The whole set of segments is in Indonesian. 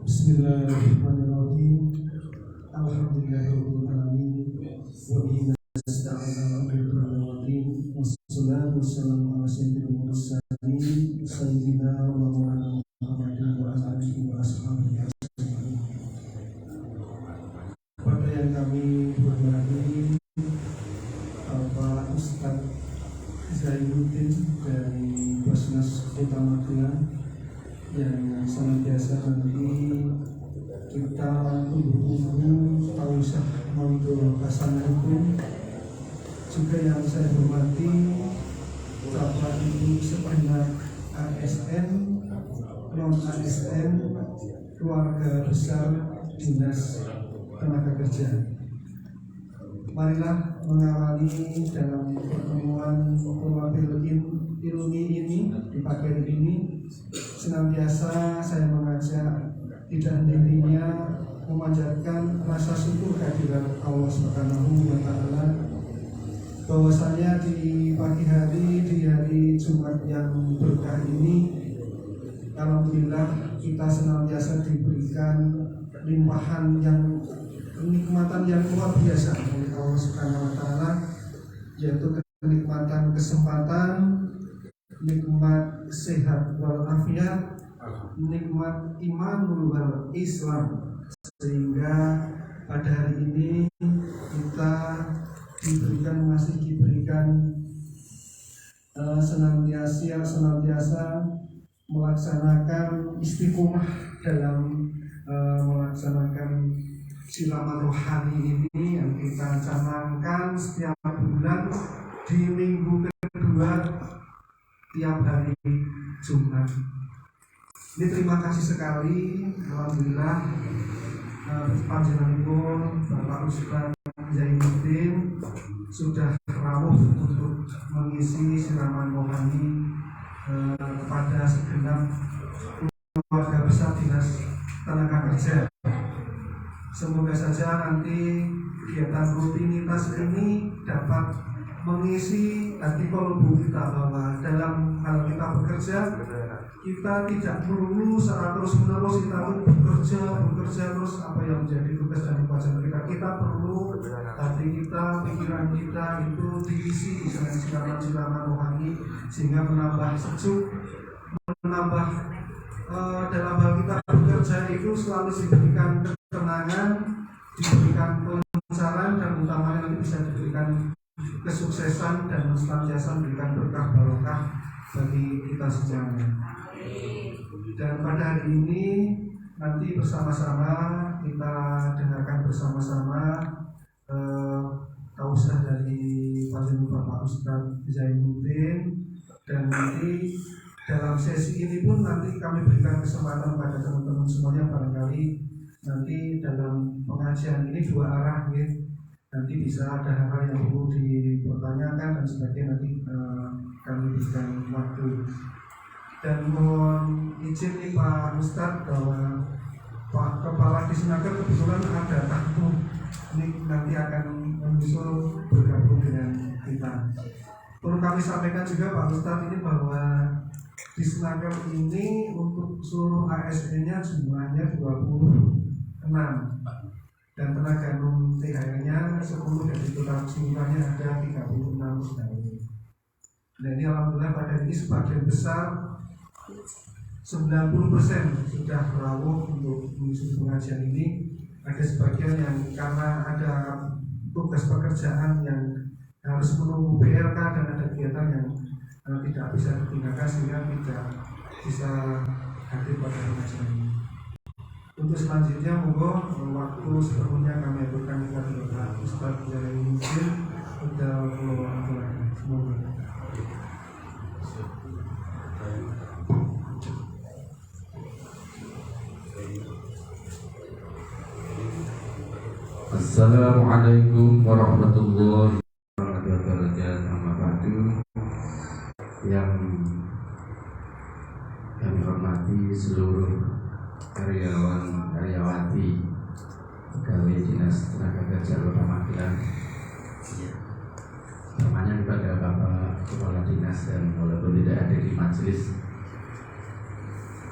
Bismillahirrahmanirrahim. Alhamdulillahirabbil alamin. Wa bihi nasta'inu wassalatu wassalamu ala sayyidil mursalin sayyidina wa maulana Muhammadin wa ala alihi wa ashabihi ajma'in. Pada yang kami hormati Bapak Ustaz Zainuddin dari Basnas Kota Magelang yang senantiasa nanti kita tunggu tausah untuk pasangan hukum, juga yang saya hormati Bapak Ibu segenap ASN, non ASN, keluarga besar Dinas Tenaga Kerja. Marilah mengawali dalam pertemuan Qurratul Ilmi ini di pagi hari ini. Senantiasa saya mengajak tidak henti-hentinya memanjatkan rasa syukur kehadirat Allah Subhanahu wa Ta'ala, bahwasanya di pagi hari, di hari Jumat yang berkah ini, alhamdulillah kita senantiasa diberikan limpahan yang kenikmatan yang luar biasa oleh Allah Subhanahu wa Ta'ala, yaitu kenikmatan kesempatan, nikmat sehat walafiat, nikmat iman wal Islam, sehingga pada hari ini kita masih diberikan senantiasa melaksanakan istiqomah dalam melaksanakan silaman rohani ini yang kita canangkan setiap bulan di minggu kedua tiap hari Jumat. Ini terima kasih sekali, alhamdulillah panjenenganipun Bapak Ustaz Zainuddin sudah rawuh untuk mengisi siraman rohani kepada segenap keluarga besar Dinas Tenaga Kerja. Semoga saja nanti kegiatan rutinitas ini dapat mengisi hati kolbu kita, bahwa dalam hal kita bekerja, kita tidak perlu secara terus menerus kita bekerja terus apa yang menjadi tugas dan kewajiban kita. Kita perlu hati kita, pikiran kita itu diisi dengan siraman-siraman rohani, sehingga menambah sejuk, menambah dalam hal kita bekerja itu selalu diberikan ketenangan, diberikan kelancaran, dan utamanya nanti bisa diberikan kesuksesan dan senantiasa memberikan berkah barokah bagi kita semuanya. Dan pada hari ini nanti bersama-sama kita dengarkan bersama-sama tausah dari Bapak Ustaz Zainuddin, dan nanti dalam sesi ini pun nanti kami berikan kesempatan kepada teman-teman semuanya, barangkali nanti dalam pengajian ini dua arah ya. Nanti bisa ada hal-hal yang perlu dipertanyakan dan sebagainya, nanti kami berikan waktu. Dan mohon izin nih Pak Ustadz, bahwa Pak Kepala Disnaker kebetulan ada tamu ini nanti akan menyusul bergabung dengan kita. Perlu kami sampaikan juga Pak Ustadz ini bahwa Disnaker ini untuk seluruh ASN-nya jumlahnya 26, dan tenaga non THR-nya 10, dan total keseluruhannya ada 36 pegawai. Nah ini alhamdulillah pada ini sebagian besar 90% sudah rawuh untuk mengisi pengajian ini. Ada sebagian yang karena ada tugas pekerjaan yang harus menunggu BLK dan ada kegiatan yang tidak bisa ditinggalkan, sehingga tidak bisa hadir pada pengajian ini. Untuk selanjutnya monggo waktu sepenuhnya kami aturkan kepada Bapak Ustaz Zainuddin untuk mengatakan semoga. Assalamualaikum warahmatullahi wabarakatuh. Amma ba'du. Yang kami hormati seluruh karyawati pegawai Dinas Tenaga Kerja Kota Magelang, namanya kepada Bapak Kepala Dinas, dan walaupun tidak ada di majelis,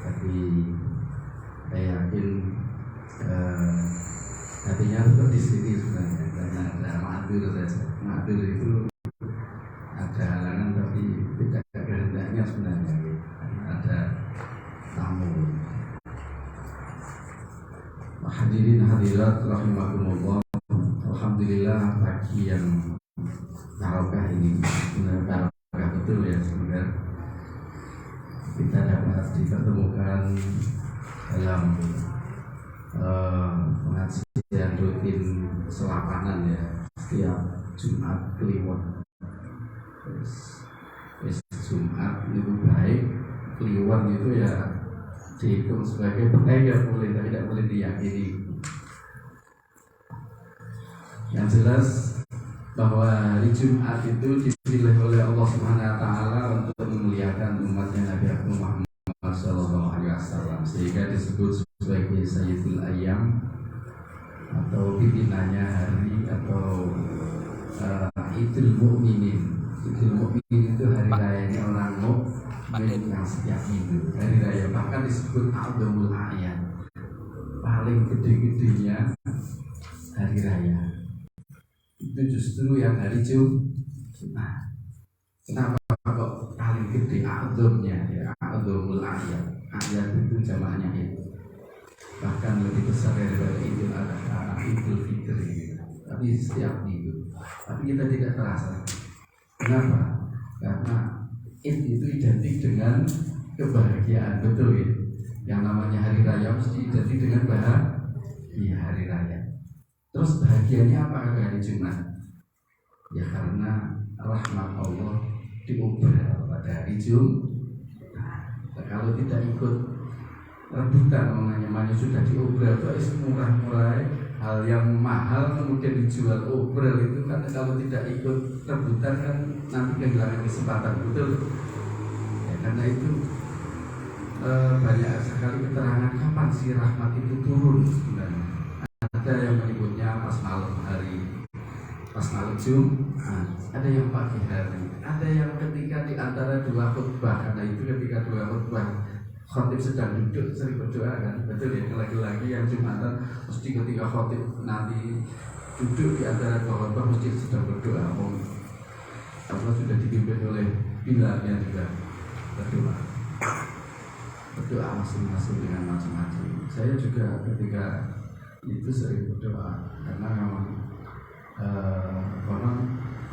tapi saya yakin di sini sebenarnya karena ada ma'adur saja. Ma'adur itu ada halangan tapi tidak kehendaknya sebenarnya karena ada tamu. Hadirin hadirat rahimakumullah. Alhamdulillah pagi yang barokah ini benar barokah betul ya sebenarnya. Kita dapat dipertemukan dalam pengajian rutin selapanan ya setiap Jumat Kliwon. Jumat itu baik, Kliwon itu ya dihitung sebagai baik ya boleh, tapi tidak boleh diyakini. Yang jelas bahwa hari Jumat itu dipilih oleh Allah Subhanahu Wa Taala untuk memuliakan umatnya Nabi Muhammad SAW, sehingga disebut sebagai Sayyidul Ayyam atau pimpinannya hari atau Idul Mukminin. Idul Mukminin itu hari rayanya orang mukmin yang setiap minggu. Hari raya bahkan disebut A'dhamul A'yad, paling gede-gedenya hari raya. Itu justru yang hari Jumat. Kenapa kok paling gede A'dhamnya ya? A'dhamul A'yad. A'yad itu jamaknya itu. Bahkan lebih besar daripada Idul Adha, Idul Fitri. Tapi setiap minggu. Tapi kita tidak terasa. Kenapa? Karena itu identik dengan kebahagiaan, betul ya? Yang namanya hari raya mesti identik dengan bahagia hari raya. Terus bahagianya apa hari Jumat? Ya karena rahmat Allah diubah pada hari Jumat. Nah, kalau tidak ikut rebutan namanya sudah diobral itu murah-murah, hal yang mahal kemudian dijual obral itu kan kalau tidak ikut rebutan kan nanti kehilangan kesempatan, betul ya. Karena itu banyak sekali keterangan kapan sih rahmat itu turun sebenarnya. Ada yang menyebutnya pas malam Jumat, ada yang pagi hari, ada yang ketika di antara dua khutbah. Karena itu ketika dua khutbah khotib sedang duduk sering berdoa kan, betul ya. Lagi-lagi yang Jumatan mesti ketika khotib nanti duduk di antara dua khutbah mesti sedang berdoa. Allah sudah dipimpin oleh Bilalnya juga berdoa masing-masing dengan macam-macam. Saya juga ketika itu sering berdoa karena memang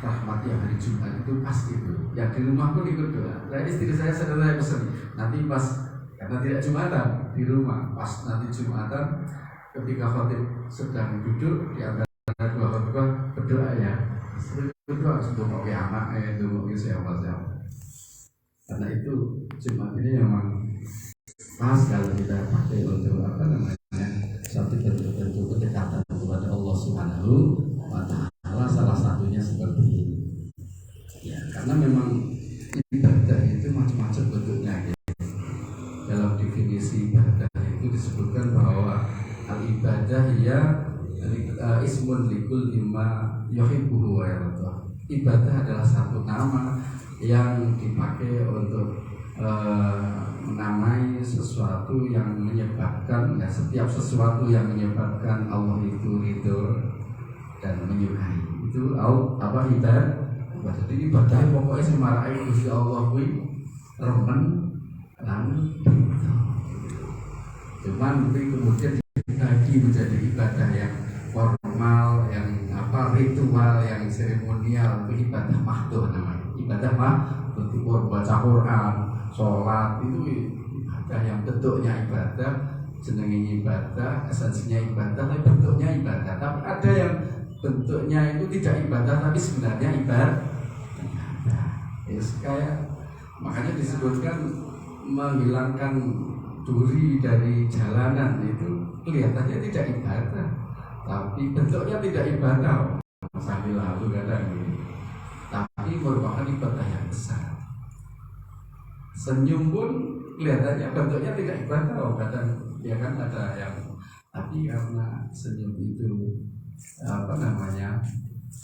rahmat yang hari Jumat itu pasti itu. Yang di rumah pun ikut doa. Nah, istri saya sederhana pesan nanti pas karena tidak Jumatan di rumah, pas nanti Jumatan ketika khotib sedang duduk di antara dua khutbah berdoa ya. Berdoa untuk mau anak, untuk mau siapa. Karena itu Jumat ini memang pas kalau kita pakai untuk satu bentuk kedekatan kepada Allah Subhanahu Wa Taala. Salah satunya seperti ini. Ya, karena memang ibadah itu macam-macam bentuknya. Dalam definisi ibadah itu disebutkan bahwa al-ibadah ya ismun likul lima yuhibbuhu wa yardah. Ibadah adalah satu nama yang dipakai untuk menamai sesuatu yang menyebabkan setiap sesuatu yang menyebabkan Allah itu ridho dan menyukai. Itu apa ibadah? Jadi ibadah pokoknya semarai Gusti Allah kuwi remen lan cuman mungkin kemudian dibagi menjadi ibadah yang formal, yang ritual, yang seremonial. Itu ibadah mahdoh namanya. Ibadah mahdoh, baca Quran, sholat, itu ibadah yang bentuknya ibadah, jenenge ibadah, esensinya ibadah, tapi bentuknya ibadah. Tapi ada yang bentuknya itu tidak ibadah tapi sebenarnya ibadah. Kayak makanya disebutkan menghilangkan duri dari jalanan itu kelihatannya tidak ibadah, tapi bentuknya tidak ibadah. Sambil lalu kadang ini, tapi merupakan ibadah yang besar. Senyum pun kelihatannya bentuknya tidak ibadah, kadang ya kan ada yang, tapi karena senyum itu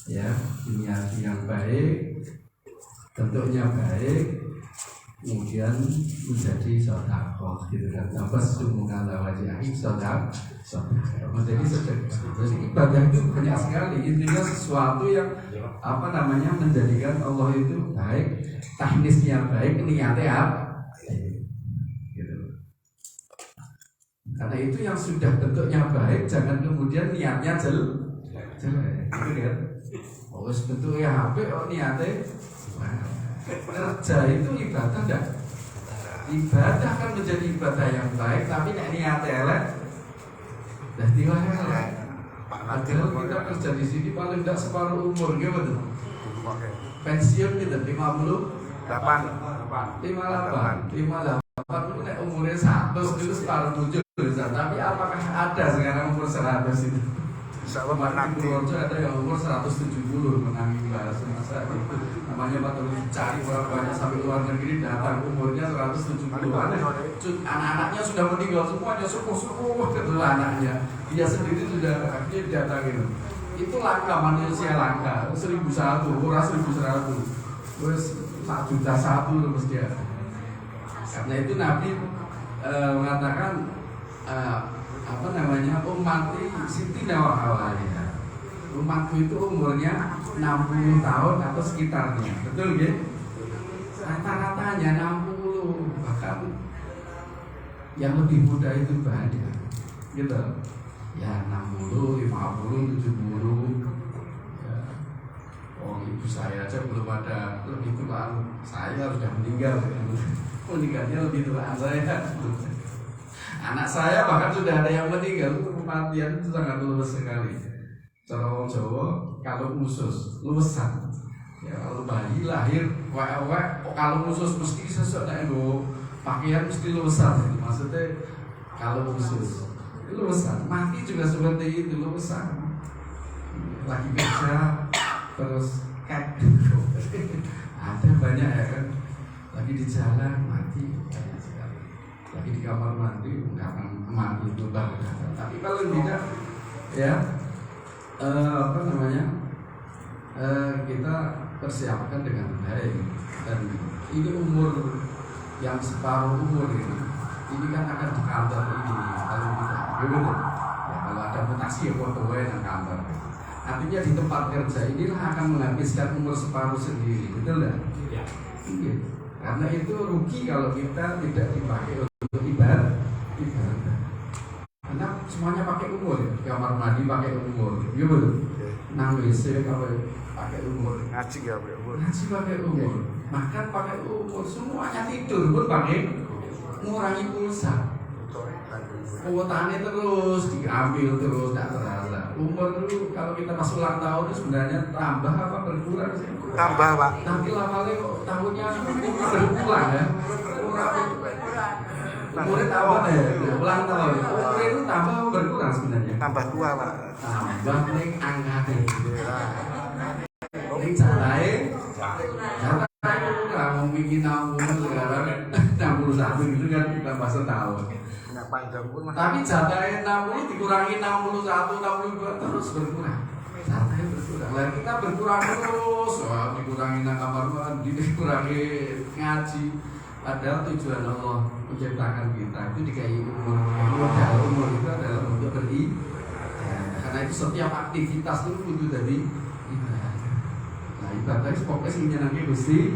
ya niat yang baik, bentuknya baik, kemudian menjadi sedekah gitu kan. Apa sesungguhnya wajib sedekah menjadi sedekah. Jadi ibadah itu banyak sekali, intinya sesuatu yang apa namanya menjadikan Allah itu baik, teknisnya baik, niatnya apa gitu. Karena itu yang sudah bentuknya baik, jangan kemudian niatnya jelek gitu kan. Oh bentuknya HP, oh niatnya kerja itu ibadah enggak? Ibadah kan menjadi ibadah yang baik, tapi nek niatnya elek dah elek. Padahal kita kerja di sini paling tidak separuh umur, gimana? Pensiun kita 58 itu nek umurnya 100 itu separuh 7. Tapi apakah ada sekarang umur 100 itu? Menangi ada yang umur 170 menangi bahasa masa itu namanya patologi cari orang banyak sampai luar negeri datang umurnya 170 anak-anaknya sudah meninggal semuanya sepuh kedua anaknya dia sendiri sudah akhirnya didatangin itu langka manusia langka 1001 orang 1100 terus 1.100.000 terus dia karena itu Nabi mengatakan apa namanya ummati siti nawahawalnya umatku itu umurnya 60 tahun atau sekitarnya betul ya rata-ratanya 60 bahkan yang lebih muda itu banyak gitu ya 60, 50, 70 ya. Oh ibu saya aja belum ada lebih tua saya sudah meninggal meninggalnya lebih tua saya anak saya bahkan sudah ada yang meninggal kematian itu sangat luas sekali. Cara orang Jawa kalau usus luwesan. Ya kalau bayi lahir kalau usus mesti sesuk nek nggo pakaian mesti luwesan. Maksudnya kalau usus luwesan, mati juga seperti itu luwesan. Lagi kerja terus kayak ada banyak ya kan. Lagi di jalan mati banyak sekali. Lagi di kamar mandi mati itu banget. Tapi kalau tidak ya apa namanya kita persiapkan dengan baik dan ini umur yang separuh umur ini kan akan di kantor ini kalau tidak begitu ya kalau ada mutasi ya foto yang kantor artinya di tempat kerja inilah akan menghabiskan umur separuh sendiri betul tidak? Iya. Karena itu rugi kalau kita tidak dipakai untuk ibadah. Karena semuanya pakai umur ya. Kamar mandi pakai umur. Iya betul. Nang WC pakai umur. Ngaji ya pakai umur. Ngaji pakai umur. Makan pakai umur. Semuanya tidur pun pakai mengurangi pulsa. Kuotanya terus diambil terus tidak terasa. Umur dulu kalau kita pas ulang tahun itu sebenarnya tambah apa berkurang sih? Tambah Pak. Tapi lama kok tahunnya berkurang ya. Umurnya tambah ya. Ulang tahun. Umur itu tambah berkurang sebenarnya. Tambah tua Pak. Tambah ning angkane. Ning jarae. Jarae kurang mungkin namun sekarang 61 gitu kan tambah setahun. Tapi jatahnya 60 dikurangi 61, 62 terus berkurang. Jatahnya berkurang. Lah kita berkurang terus. Wah, dikurangi nang kamar mandi, dikurangi ngaji. Padahal tujuan Allah menciptakan kita itu dikai umur. Umur itu adalah untuk karena itu setiap aktivitas itu butuh dari ibadah. Nah, ibadah itu pokoknya nyenangke Gusti.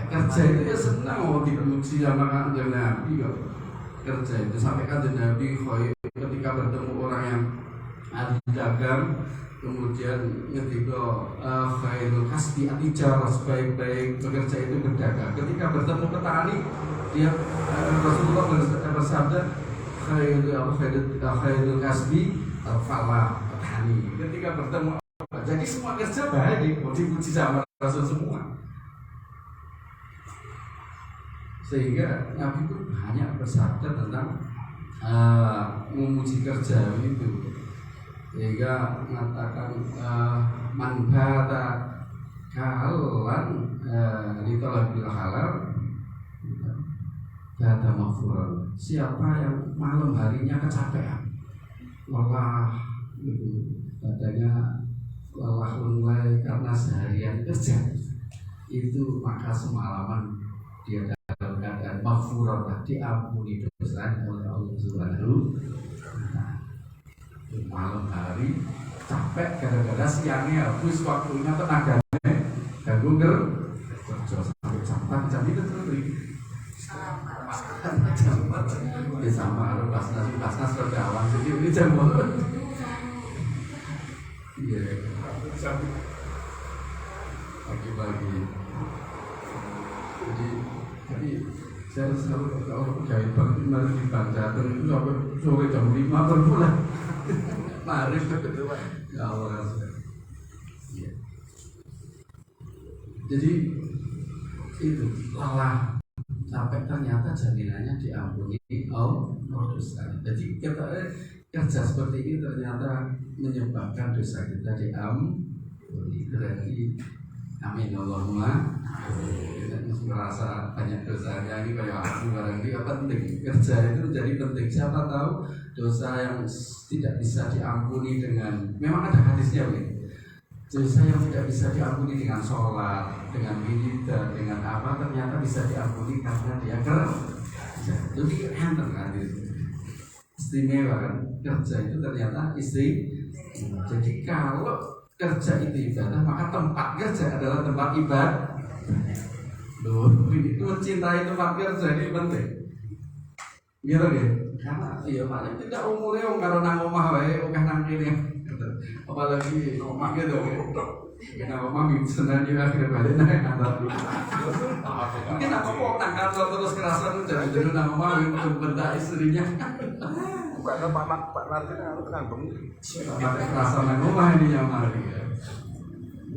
Kerja itu ya senang mau dipuji sama Kanjeng Nabi kok. Kerja itu sampai Kanjeng Nabi ketika bertemu orang yang ahli dagang kemudian ketika khairul kasbi atijar sebaik-baik bekerja itu berdagang. Ketika bertemu petani dia Rasulullah bersabda khairul kasbi falah petani. Ketika bertemu jadi semua kerja baik mau dipuji sama Rasul semua. Sehingga Nabi itu banyak bersabda tentang memuji kerja itu, sehingga mengatakan manbata kalan litolabil halal bata maghfuran. Siapa yang malam harinya kecapean, lelah itu badannya lelah lunglai karena seharian kerja itu, maka semalaman dia dalam keadaan maghfurah, diampuni dosanya oleh Allah Subhanahu wa Ta'ala. Malam hari capek gara-gara siangnya habis waktunya tenaganya ganggu kerja sampai jam 4 jam itu terus ya sama pasnas berkawan jadi ini jam iya pagi-pagi jadi saya selalu kalau pegawai bank kemarin di Bank Jateng itu sampai sore jam 5 berbulan mari ya Allah ya. Jadi itu lelah sampai ternyata jaminannya diampuni Allah dosanya. Jadi kita kerja seperti ini ternyata menyebabkan dosa kita diampuni. Berarti amin Allahumma. Kita merasa banyak dosanya ini kayak aku barang dia penting. Kerja itu menjadi penting. Siapa tahu dosa yang tidak bisa diampuni dengan, memang ada hadisnya begini. Dosa yang tidak bisa diampuni dengan sholat, dengan wiridan, dengan apa, ternyata bisa diampuni karena dia kerja. Jadi enter kan itu. Istimewa kan, kerja itu ternyata istimewa. Jadi kalau kerja itu ibadah, maka tempat kerja adalah tempat ibadah. Loh, itu mencintai tempat kerja ini penting. Gitu ya? Karena iya paling tidak umurnya kalau nang omah wae akeh nang kene. Apalagi omah gitu ya. Nang omah misalnya dia akhirnya balik nang kantor. Mungkin aku mau nang kantor terus kerasan jadi nang omah bentak istrinya. Bukan Pak Nartin harus nanggung. Kerasan nang omah ini yang mari.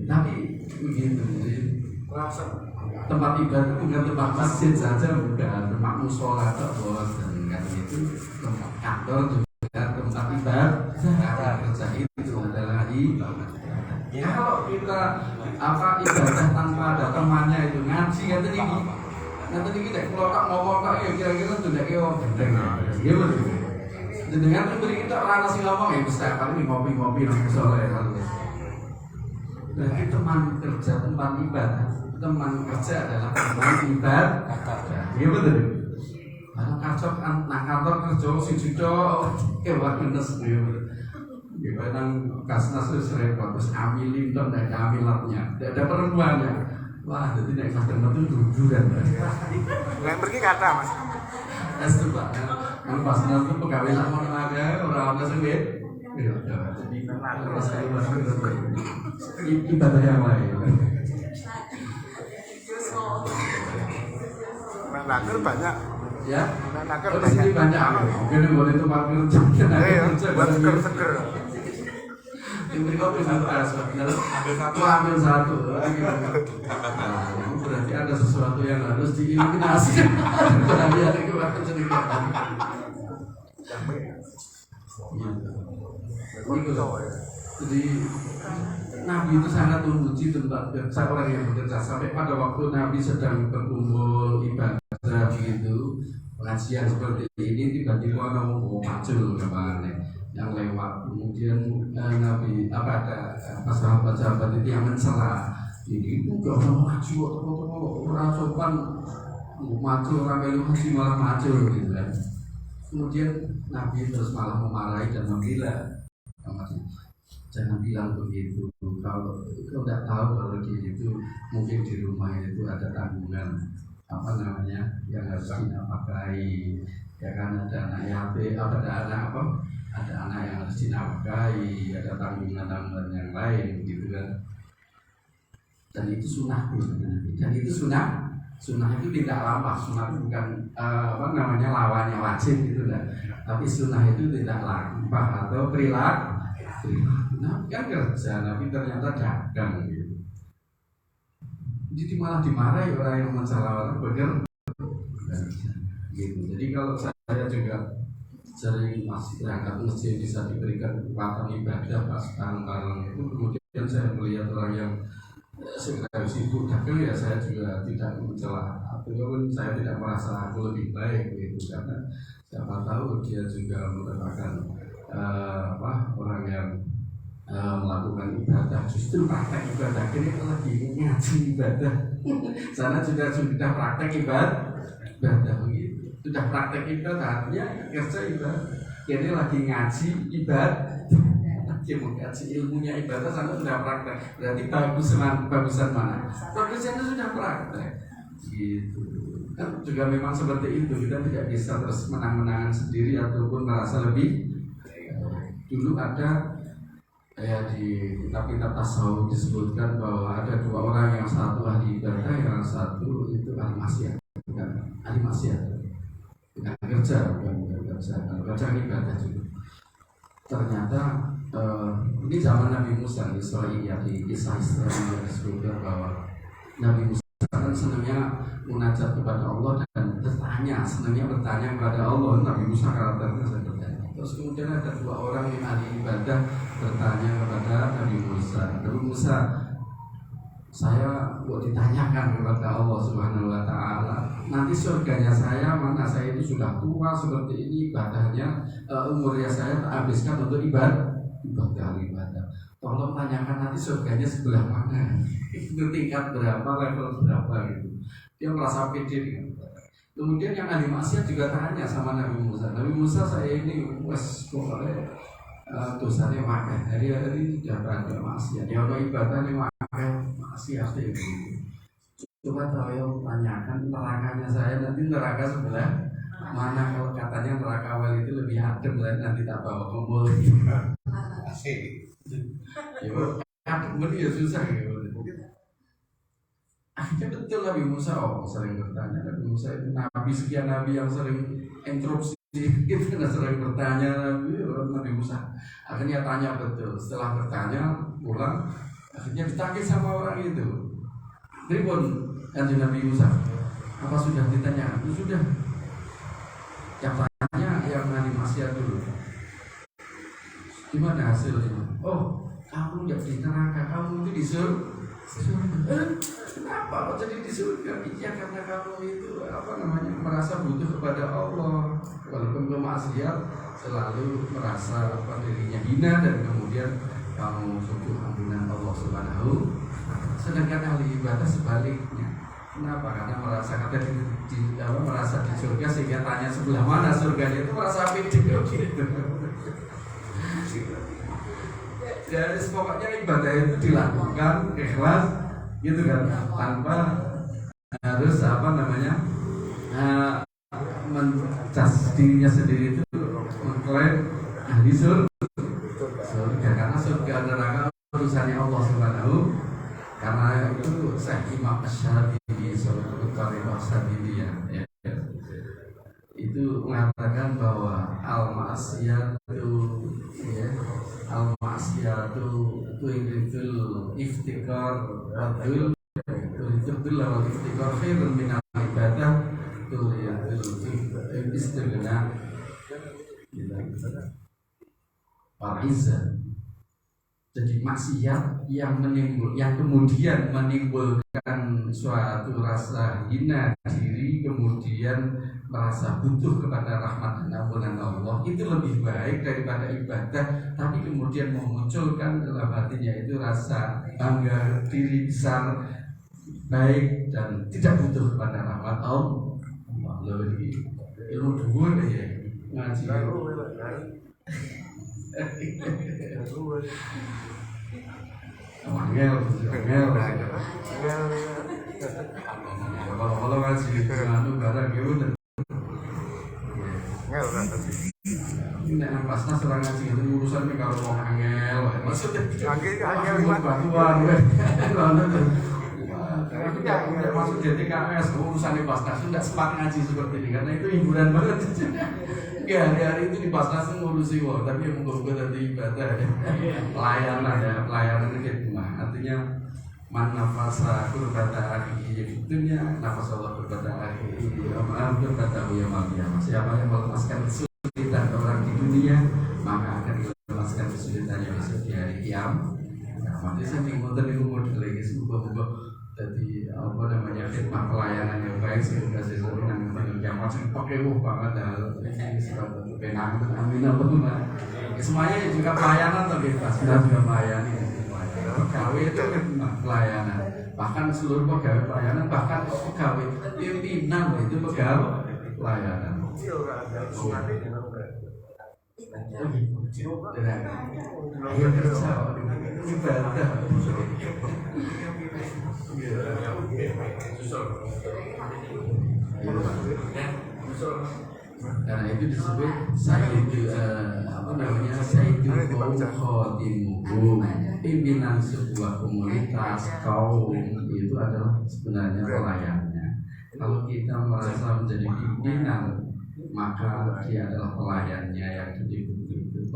Tapi begitu tempat ibadah bukan tempat masjid saja, bukan tempat musola bos dan itu tempat kantor juga tempat ibadah. Kerja itu adalah ibadah. Kalau kita ibadah tanpa ada temannya itu ngaji kata ini kita kalau tak ngomong tak ya kira-kira sudah kayak gendeng ya betul. Dengan memberi kita orang nasi ngomong ya bisa kali ngopi-ngopi nang musola ya kalau. Berarti teman kerja tempat ibadah. Teman kerja adalah teman ibadah. Iya betul. Kalau kantor nang kantor kerja siji tok wah menes ya. Ya nang kasnas wis repot terus amilin ton dan amilatnya. Tidak ada perempuannya. Wah, jadi nek customer itu jujuran. Yang pergi kata Mas. Es tuh Pak. Kan pasnas itu pegawai sama tenaga orang apa sih deh. Iya, jadi ibadah yang lain. Naker banyak. Ya, Naker di sini banyak. Mungkin boleh itu parkir kerja. Buat seger-seger. Ini kopi satu ambil satu. Berarti ada sesuatu yang harus dieliminasi. Berarti ada kebanyakan sedikit. Jadi Nabi itu sangat memuji tempat kerja orang yang bekerja. Sampai pada waktu Nabi sedang berkumpul ibadah begitu, pengajian seperti ini, tiba-tiba ada muncul kemana yang lewat. Kemudian Nabi ada sahabat-sahabat itu yang mencela. Ini enggak mau maju atau orang sopan maju orang melu haji malah maju gitu kan. Kemudian Nabi terus malah memarahi dan membela. Jangan bilang begitu. Kalau tidak tahu kalau itu mungkin di rumah itu ada tanggungan yang harus dinafkahi. Ya kan ada anak yatim, ada anak yang harus dinafkahi, ada tanggungan yang lain gitu kan. Dan itu sunnah dan itu sunnah itu tidak lampas. Sunnah itu bukan lawannya wajib gitu kan. Tapi sunnah itu tidak lampas atau perilaku. Nah, kan kerja, tapi ternyata dagang gitu. Jadi malah dimarahi orang yang mencela orang bekerja gitu. Jadi kalau saya juga sering masih berangkat masjid bisa diberikan kekuatan ibadah pas bareng-bareng itu, kemudian saya melihat orang yang sedang sibuk dagang ya saya juga tidak mencela ataupun saya tidak merasa aku lebih baik gitu, karena siapa tahu dia juga merupakan orang yang melakukan ibadah, justru praktek ibadah ini lagi ngaji ibadah Sana sudah praktek ibadah begitu. Sudah praktek ibadahnya kerja ibadah. Ini lagi ngaji ibadah. Dia mengkaji ilmunya ibadah, sana sudah praktek. Berarti bagusan mana? Bagusnya sudah praktek. Gitu. Kan juga memang seperti itu. Kita tidak bisa terus menang-menangan sendiri ataupun merasa lebih. Dulu ada di kitab-kitab tasawuf disebutkan bahwa ada dua orang, yang satu ahli ibadah, yang satu itu ahli maksiat. Bukan ahli maksiat, bukan kerja ibadah juga. Ternyata ini zaman Nabi Musa di kisah Israel disebutkan bahwa Nabi Musa kan senangnya munajat kepada Allah dan senangnya bertanya kepada Allah. Nabi Musa karakternya seperti itu. Terus kemudian ada dua orang yang ahli ibadah bertanya kepada Nabi Musa, saya kok ditanyakan kepada Allah Subhanahu Wa Taala, nanti surganya saya mana? Saya itu sudah tua seperti ini, ibadahnya umurnya saya tak habiskan untuk ibadah. Tolong tanyakan nanti surganya sebelah mana? Itu tingkat berapa, level berapa gitu. Dia merasa pede dengan. Kemudian yang ahli maksiat juga tanya sama Nabi Musa. Nabi Musa, saya ini pokoknya dosanya makan hari-hari tidak banyak maksiat. Ya Allah ibadahnya makan maksiat itu. Coba tahu tanyakan nerakanya saya, nanti neraka sebelah mana? Kalau katanya neraka awal itu lebih adem, nanti tak bawa kumpul. Ya adem ya susah gitu. Akhirnya betul Nabi Musa sering bertanya. Nabi Musa itu nabi sekian nabi yang sering introduksi itu sering bertanya Nabi Musa. Akhirnya tanya betul. Setelah bertanya pulang, akhirnya ditagih sama orang itu. Ribon kanjeng Nabi Musa. Apa sudah ditanya? Itu sudah. Yang tanya yang ahli maksiat dulu. Gimana hasilnya? Oh, kamu tidak di neraka, kamu itu di surga. Kenapa kok jadi di surga? Iya karena kamu itu merasa butuh kepada Allah, walaupun bermaksiat selalu merasa dirinya hina dan kemudian kamu butuh ampunan Allah Subhanahu. Sedangkan ahli ibadah sebaliknya. Kenapa? Karena merasa merasa di surga sehingga tanya sebelah mana surganya, itu merasa pede gitu. Jadi pokoknya ibadah itu dilakukan ikhlas gitu kan, tanpa harus mencas dirinya sendiri itu mengklaim ahli surga, karena surga neraka urusannya Allah Subhanahu. Karena itu Syekh Imam Asy-Syadzili itu mengatakan bahwa al-ma'siyatu turidul iftikar wadul wal iftikar khairun min al-ibadah turidul istighna Parizan. Jadi maksiat yang kemudian menimbulkan suatu rasa hina diri, kemudian merasa butuh kepada rahmat dan ampunan Allah, itu lebih baik daripada ibadah, tapi kemudian memunculkan dalam hatinya itu rasa bangga diri besar, baik dan tidak butuh kepada rahmat Allah. Lebih ilmu dhuwur ya ngaji. Kalau ngaji anu barang itu ini pasnas orang ngaji itu urusan kalau mau angel, maksudnya angel batuan, masuk JTKS urusan di pasnas tidak sempat ngaji seperti ini karena itu hiburan banget. Ya hari-hari itu di pasnas ngurusi wah, tapi yang menguruskan tadi ibadah, pelayanan gitu mah. Artinya man nafasa kurbata akhihi dunia, nafas Allah kurbata akhihi kurbata yaumil. Siapa yang melepaskan kesulitan orang di dunia, maka akan dilepaskan kesulitannya besok di hari kiamat. Nanti saya bingung tadi umur lagi semoga jadi khidmat pelayanan yang baik sehingga sesuatu yang kiamat pakai banget ini seperti penang amin apa tuh semuanya juga pelayanan tapi pas kita juga melayani. Pegawai itu kan pelayanan, bahkan seluruh pegawai pelayanan, bahkan pegawai pimpinan itu pegawai pelayanan. Ayo kerja, ibadah. Karena itu disebut Sayyidul Khadimuhum, pimpinan sebuah komunitas kaum itu adalah sebenarnya pelayannya. Kalau kita merasa menjadi pimpinan, maka dia adalah pelayannya yang betul-betul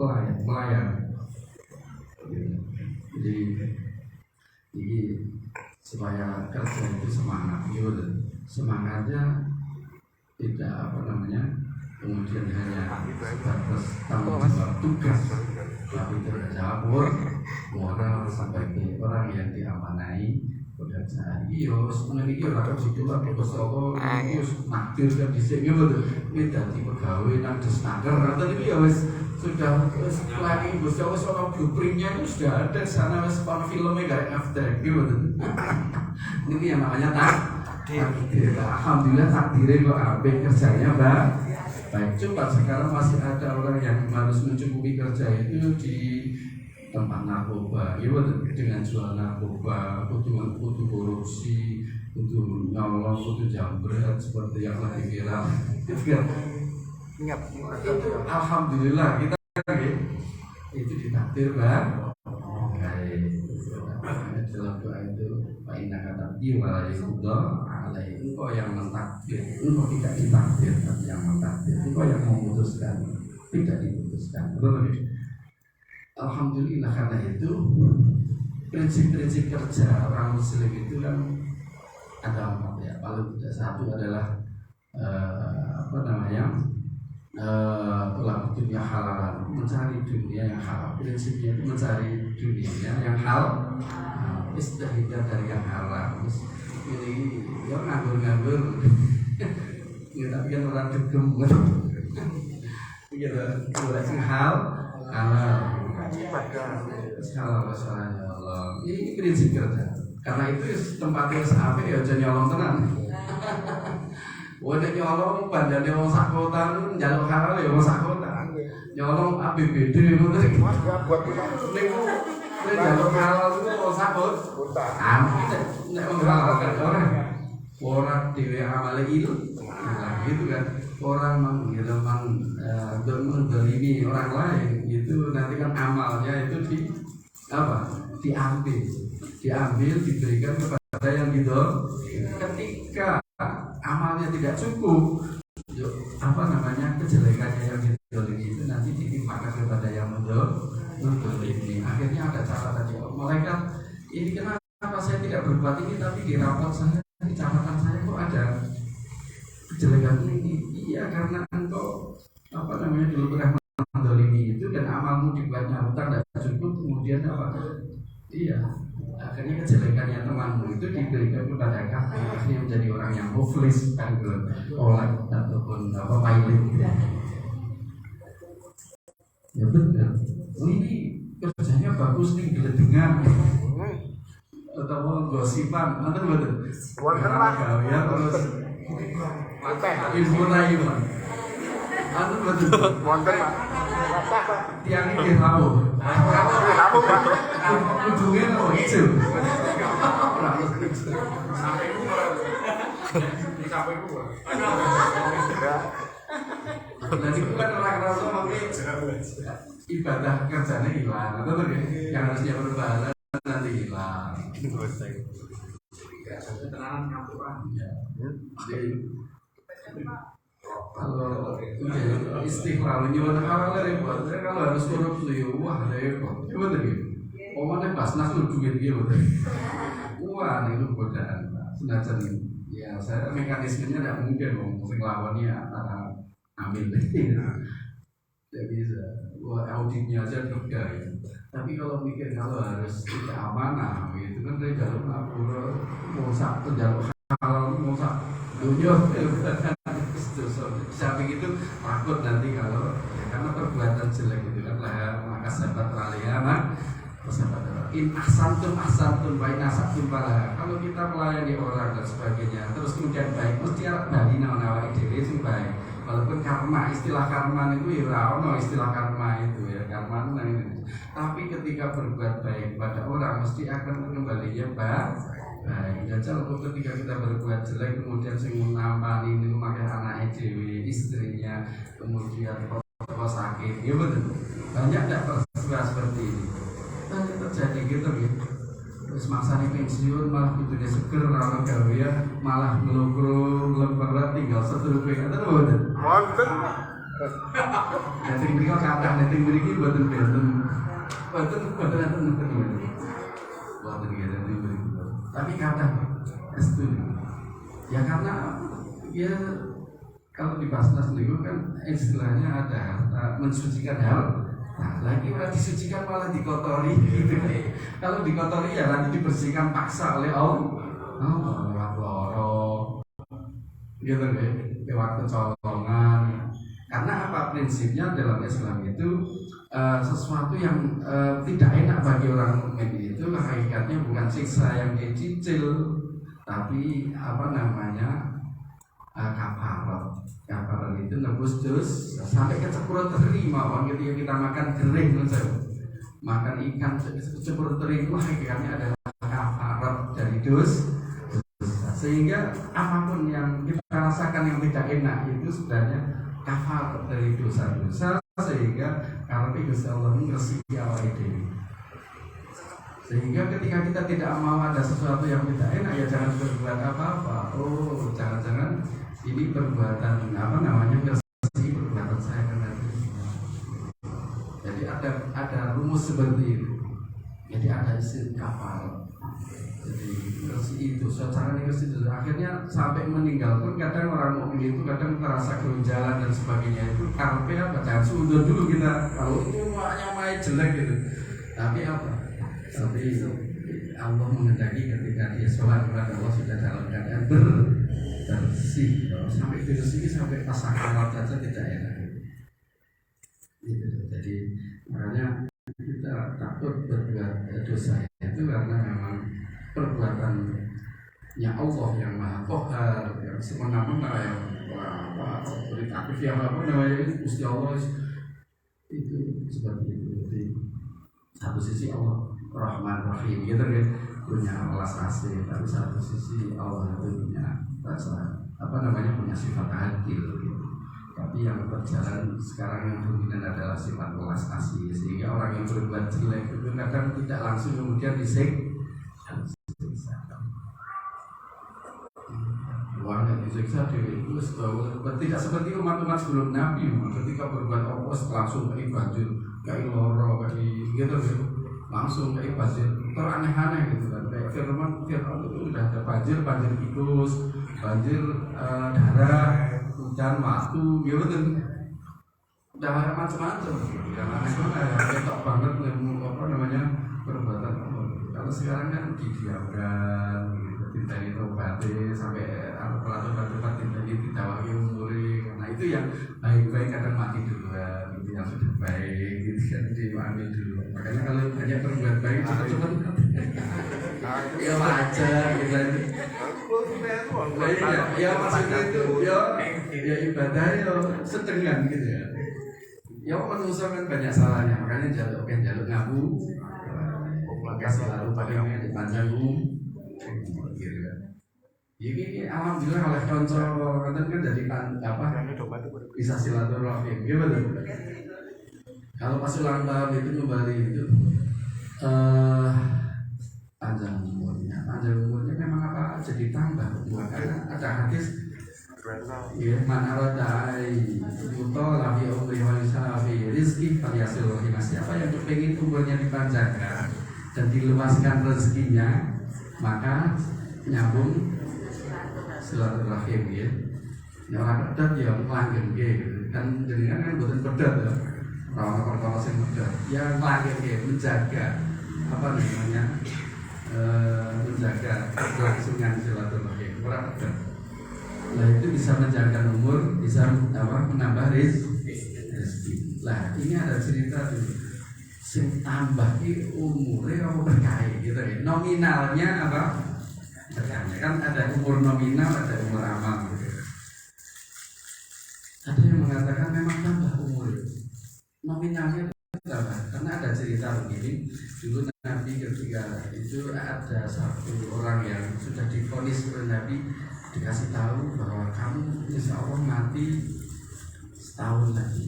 pelayan. Jadi supaya kerja itu semangatnya tidak kemudian hanya sebatas tanggung jawab tugas, tapi tercampur moral sebagai orang yang diamanai pekerjaan. Iya, sebenarnya kita akan situlah bersama naktir dan disini betul. Kita di pegawai nang desnaker atau ini ya sudah lagi bersama soal blueprintnya itu sudah ada sana sepan filmnya kayak after gitu. Ini yang namanya takdir. Alhamdulillah takdirnya kok apik kerjanya baik. Coba sekarang masih ada orang yang harus mencukupi kerja itu di tempat narkoba, ya dengan jual narkoba, kudu korupsi, kudu nyolong, kudu jambret seperti yang lagi viral. Itu kan? Itu alhamdulillah kita itu ditakdir baik. Dalam doa itu Pak Indah kata diwalaikudah alai, engkau yang mentakdir, engkau tidak ditakdir, tapi yang mentakdir, engkau yang memutuskan, tidak diputuskan. Betul. Alhamdulillah karena itu prinsip-prinsip kerja orang Muslim itu kan ada 4 ya. Paling tidak satu adalah pelaku dunia halal, mencari dunia yang halal. Prinsipnya itu mencari dunia yang halal, istihad dari yang halal. Ini ya nganggur-nganggur, ya tapi kan orang degem, gitu. Boleh sing halal. Salah masalahnya Allah. Ini prinsip kerja. Karena itu tempatnya sampai ya jangan nyolong tenang. Wadah nyolong bandane wong sak kota njaluk halal ya wong sak kota. Nyolong APBD ngono iki. Niku njaluk halal itu wong sak kota. Nek wong halal kan orang dhewe amale ilu. Nah, gitu kan. Orang mendolimi orang lain itu nanti kan amalnya itu diambil diberikan kepada yang gitu. Ketika amalnya tidak cukup, kejelekannya yang didolimi itu nanti ditimpakan kepada yang mendolimi. Akhirnya ada catatan ya, malaikat ini kenapa saya tidak berbuat ini, tapi di rapot saya, di catatan saya kok ada kejelekan ini. Iya, karena engkau dulu pernah mendolimi itu dan amalmu dibuatnya hutang dan cukup, kemudian iya, akhirnya kejelekannya temanmu itu diberikan kepada kamu, akhirnya menjadi orang yang hopeless, oleh ataupun pilot. Ya benar. Ini kerjanya bagus nih, geledengan atau gosipan, nanti betul. Ya terus info lagi Pak. Anu betul. Wonten Pak. Tiang ini tahu. Tahu Pak. Ujungnya hijau. Sampai gua. Di sampai gua. Nanti bukan orang rasa mungkin ibadah kerjanya hilang, atau yang harusnya berbahala nanti hilang. Keterangan kampuran ya. Kalau istiqlal nyuwun halal repot, kalau harus korupsi wah repot. Coba tadi, omongnya Basnas lu duit gitu. Wah itu godaan. Senajan ya saya mekanismenya tidak mungkin mesti lawannya antara ambil tidak bisa. Wah auditnya aja juga ya. Tapi kalau mikir kalau harus tidak amanah gitu kan dari jalur lapor mau satu jalur halal mau satu dunia samping itu takut nanti kalau ya, karena perbuatan jelek itu kan lah maka sahabat raliana sahabat in ahsantum ahsantum wa in asabtum falaha. Kalau kita melayani orang dan sebagainya terus kemudian baik, mesti bali nawa dhewe sing baik. Walaupun karma, istilah karma itu ya ono istilah karma itu ya, karma itu. Tapi ketika berbuat baik pada orang mesti akan kembalinya baik. Jajal kok ketika kita berbuat jelek kemudian sing nampani niku makan anake dhewe, istrinya, kemudian kok sakit. Ya betul. Banyak tidak peristiwa seperti ini. Banyak terjadi gitu gitu. Terus maksanya pensiun malah hidupnya seger, orang gawe ya malah ngelokro lemperat tinggal setruk ya, atau apa? Wonten. Nanti mereka kata nanti mereka buatan tapi kata itu ya karena ya kalau di Basnas itu kan istilahnya ada mensucikan hal. Nah, lagi orang disucikan malah dikotori gitu. Kalau dikotori ya nanti dibersihkan paksa oleh Allah. Lewat loro, gitu lewat kecolongan. Karena apa prinsipnya dalam Islam itu sesuatu yang tidak enak bagi orang mukmin itu hakikatnya bukan siksa yang dicicil, tapi apa namanya kafarat. Kafarat itu nebus dus sampai kecepurut teri mawon ketika kita makan kering makan ikan kecepurut teri itu hakikatnya adalah kafarat dari dosa. Sehingga apapun yang kita rasakan yang tidak enak itu sebenarnya kafarat dari dosa-dosa, sehingga kalau Gusti Allah ngresiki awake dhewe. Sehingga ketika kita tidak mau ada sesuatu yang tidak enak ya jangan berbuat apa-apa. Oh, jangan-jangan ini perbuatan apa namanya ngresiki perbuatan saya karena itu. Jadi ada rumus seperti itu. Jadi ada istilah kafarat. Jadi ngresiki itu, secara ngresiki itu akhirnya sampai meninggal pun kadang orang mukmin itu kadang terasa keronjalan dan sebagainya itu karpe apa jangan sudut dulu kita kalau itu makanya main jelek gitu. Tapi apa? Tapi Allah menghendaki ketika dia sholat kepada Allah sudah dalam keadaan bersih. Sampai bersih sampai pas sakarat saja tidak enak. Gitu. Jadi makanya kita takut berbuat dosa itu karena memang perbuatannya Allah yang maha qahar, yang semena-mena, yang beritatif, yang apa namanya itu Gusti Allah itu seperti itu. Jadi satu sisi Allah Rahman Rahim gitu kan, punya welas asih, tapi satu sisi Allah itu punya rasa apa namanya punya sifat adil gitu. Tapi yang berjalan sekarang yang dominan adalah sifat welas asih, sehingga orang yang berbuat jelek itu kadang tidak langsung kemudian disiksa. Uang yang disiksa itu tidak seperti umat-umat sebelum Nabi, ketika berbuat opos langsung ke banjir, kayak loro, kayak gitu, langsung kayak banjir, teraneh-aneh gitu kan. Kayak Firman itu sudah ada banjir tikus, banjir darah, hujan waktu, gitu kan. Udah macam-macam, yang aneh-aneh, ketok banget apa namanya perbuatan Allah. Kalau sekarang kan didiamkan, gitu, tidak ditobati sampai pelajar-pelajar tidak ditawari umuri. Karena itu yang baik-baik kadang mati duluan, itu yang sudah baik, gitu kan diambil dulu. Makanya kalau banyak berbuat baik cepat-cepat, ya wajar gitu. Ya maksudnya itu ya ibadah ya setengah gitu ya. Ya manusia kan banyak salahnya, makanya jaluk ngabu. Kasih lalu pakainya di panjang gitu kan. Ini alhamdulillah oleh contoh kan dari apa bisa silaturahim gitu. Kalau pas ulang tahun itu kembali itu panjang umurnya memang apa jadi tambah karena ada hadis ya man arada yuto lahi umri wa isafi rizki falyasil rahimah. Siapa yang berpengin umurnya dipanjangkan dan diluaskan rezekinya maka nyambung silaturahim ya. Orang pedat ya langgeng gitu kan, jadi kan bukan pedat ya. Orang sing pedat ya langgeng ya, menjaga apa namanya menjaga kelangsungan silaturahim. Orang pedat lah itu bisa menjaga umur, bisa menambah rezeki. Lah ini ada cerita tuh. sing tambah iki umure apa berkah gitu ya. Nominalnya apa? Berkahnya kan ada umur nominal, ada umur amal gitu. Ada yang mengatakan memang tambah umur nominalnya tambah, karena ada cerita begini. Dulu Nabi ketika itu ada satu orang yang sudah divonis oleh Nabi, dikasih tahu bahwa kamu insya Allah mati setahun lagi,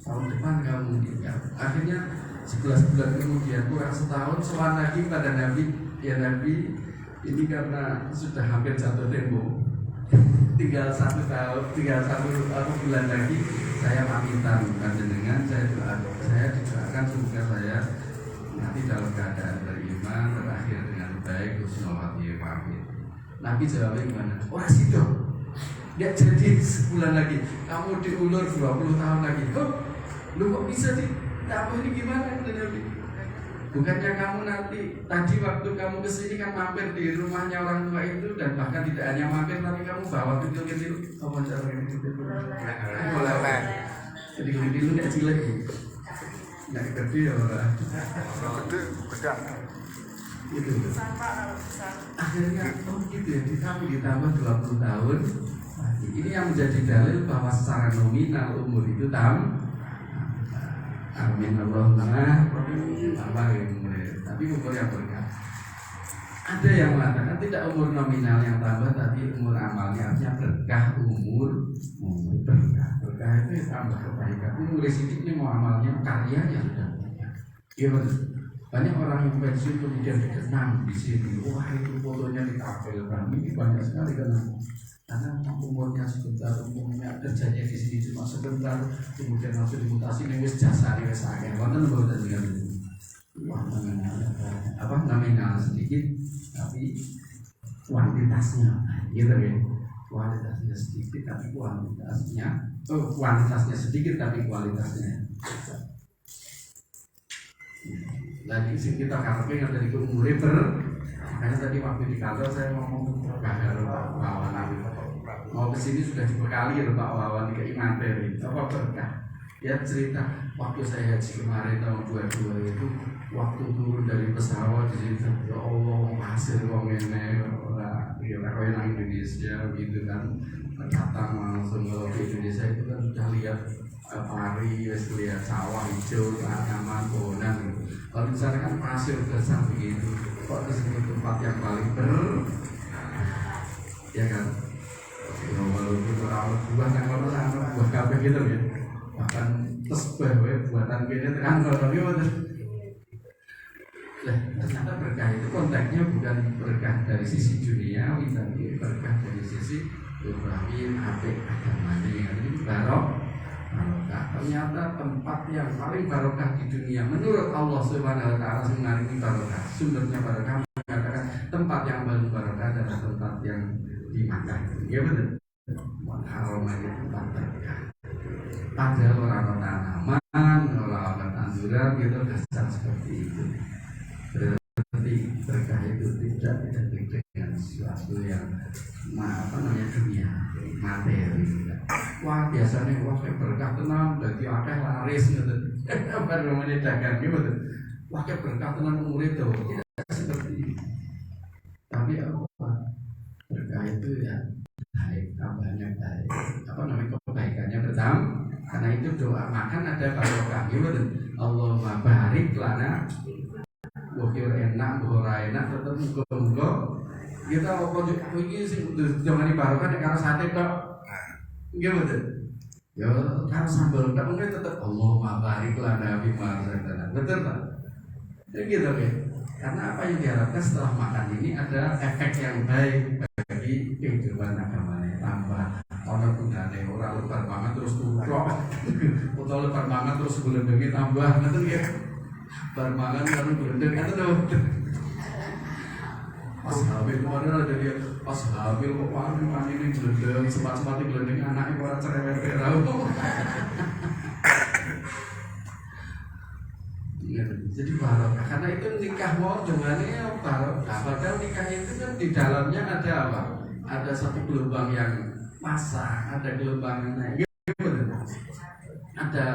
tahun depan kamu meninggal. Akhirnya 11 bulan kemudian kurang setahun soal lagi pada Nabi, ya Nabi ini karena sudah hampir jatuh tempo, tinggal satu bulan lagi saya pamitan dengan saya doakan semoga saya nanti dalam keadaan beriman terakhir dengan baik husnul khatimah. Nabi jawabnya gimana? Orang situ dia jadi sebulan lagi, kamu diulur 20 tahun lagi. Oh, lu kok bisa sih? Kamu ini gimana? Bukannya kamu nanti tadi waktu kamu kesini kan mampir di rumahnya orang tua itu, dan bahkan tidak hanya mampir tapi kamu bawa kecil-kecil. Kamu cara ini boleh. Jadi kecil lu kayak cilik, nggak gede ya orang. Gede, gedang. Itu. Akhirnya gitu ya, ditambah 20 tahun. Ini yang menjadi dalil bahwa secara nominal umur itu amin Allahumma tambah umur, tapi umur yang berkah. Ada yang mengatakan tidak umur nominal yang tambah, tapi umur amalnya, artinya berkah umur berkah itu ya tambah kebaikan. Umur sedikit mau amalnya, karyanya sudah banyak. Iya betul. Banyak orang yang pensiun kemudian dikenang di sini. Wah itu fotonya ditampilkan. Ini banyak sekali karena umurnya sebentar, umurnya kerjanya di sini cuma sebentar, kemudian langsung dimutasi nih wis jasa nih wis akeh. Wonten mboten dengan nominal sedikit tapi kuantitasnya gitu ya. Kualitasnya sedikit tapi kuantitasnya sedikit tapi kualitasnya. Lagi sih kita karepin dari umure karena tadi waktu di kantor saya ngomong bahar Pak Wawan mau kesini sudah dibekali ya Pak Wawan kayak materi apa berkah. Ya cerita waktu saya haji kemarin tahun 22 itu, waktu turun dari pesawat di sini, ya Allah hasil wong ini ora kayak Indonesia gitu kan, datang langsung ke Indonesia itu kan sudah lihat pari, lihat sawah hijau, tanaman, pohonan gitu. Kalau di sana kan pasir besar begitu, kok di sini tempat yang paling ya kan? Ya walaupun orang buah kan kalau sana buah kabeh gitu ya, bahkan tesbah buatan kita terang kalau gitu. Ternyata berkah itu konteksnya bukan berkah dari sisi dunia, tapi berkah dari sisi Ibrahim, apik agamanya ini barokah. Ternyata tempat yang paling barokah di dunia menurut Allah Subhanahu wa taala ini barokah. Sumbernya barokah mengatakan tempat yang paling barokah adalah tempat yang di Makkah. Ya betul. Haram itu tempat barokah. Padahal orang tanaman, orang tanduran gitu dasar seperti itu. Berarti berkah itu tidak identik dengan sesuatu yang dunia materi. Wah biasanya kayak berkah tenang, jadi akeh laris gitu. Apa namanya dagang gitu. Wah kayak berkah tenang umur itu tidak seperti itu. Tapi apa berkah itu ya baik, tambahnya baik. Kebaikannya bertambah. Karena itu doa makan ada barokah gitu. Allahumma barik lana. Bukir enak, ora enak, tetap muka-muka kita pojok ini sih jangan dibarukan ya karena sate kok gimana? Ya karena sambal tak mungkin tetap Allahumma barik lana bima razaqtana. Betul tak? Ya gitu ya. Karena apa yang diharapkan setelah makan ini ada efek yang baik bagi kehidupan agamanya. Tambah orang gunane ora lebar banget terus tukrok atau lebar banget terus belum tambah betul ya. Bermangan lalu berendeng itu dong. Pas hamil kemarin ada dia pas hamil kok pan ini berendeng sempat berendeng anaknya orang cerewet berau. Jadi barokah karena itu nikah mau dengannya barokah. Padahal nikah itu kan di dalamnya ada apa? Ada satu gelombang yang masa, ada gelombang yang naik. Ada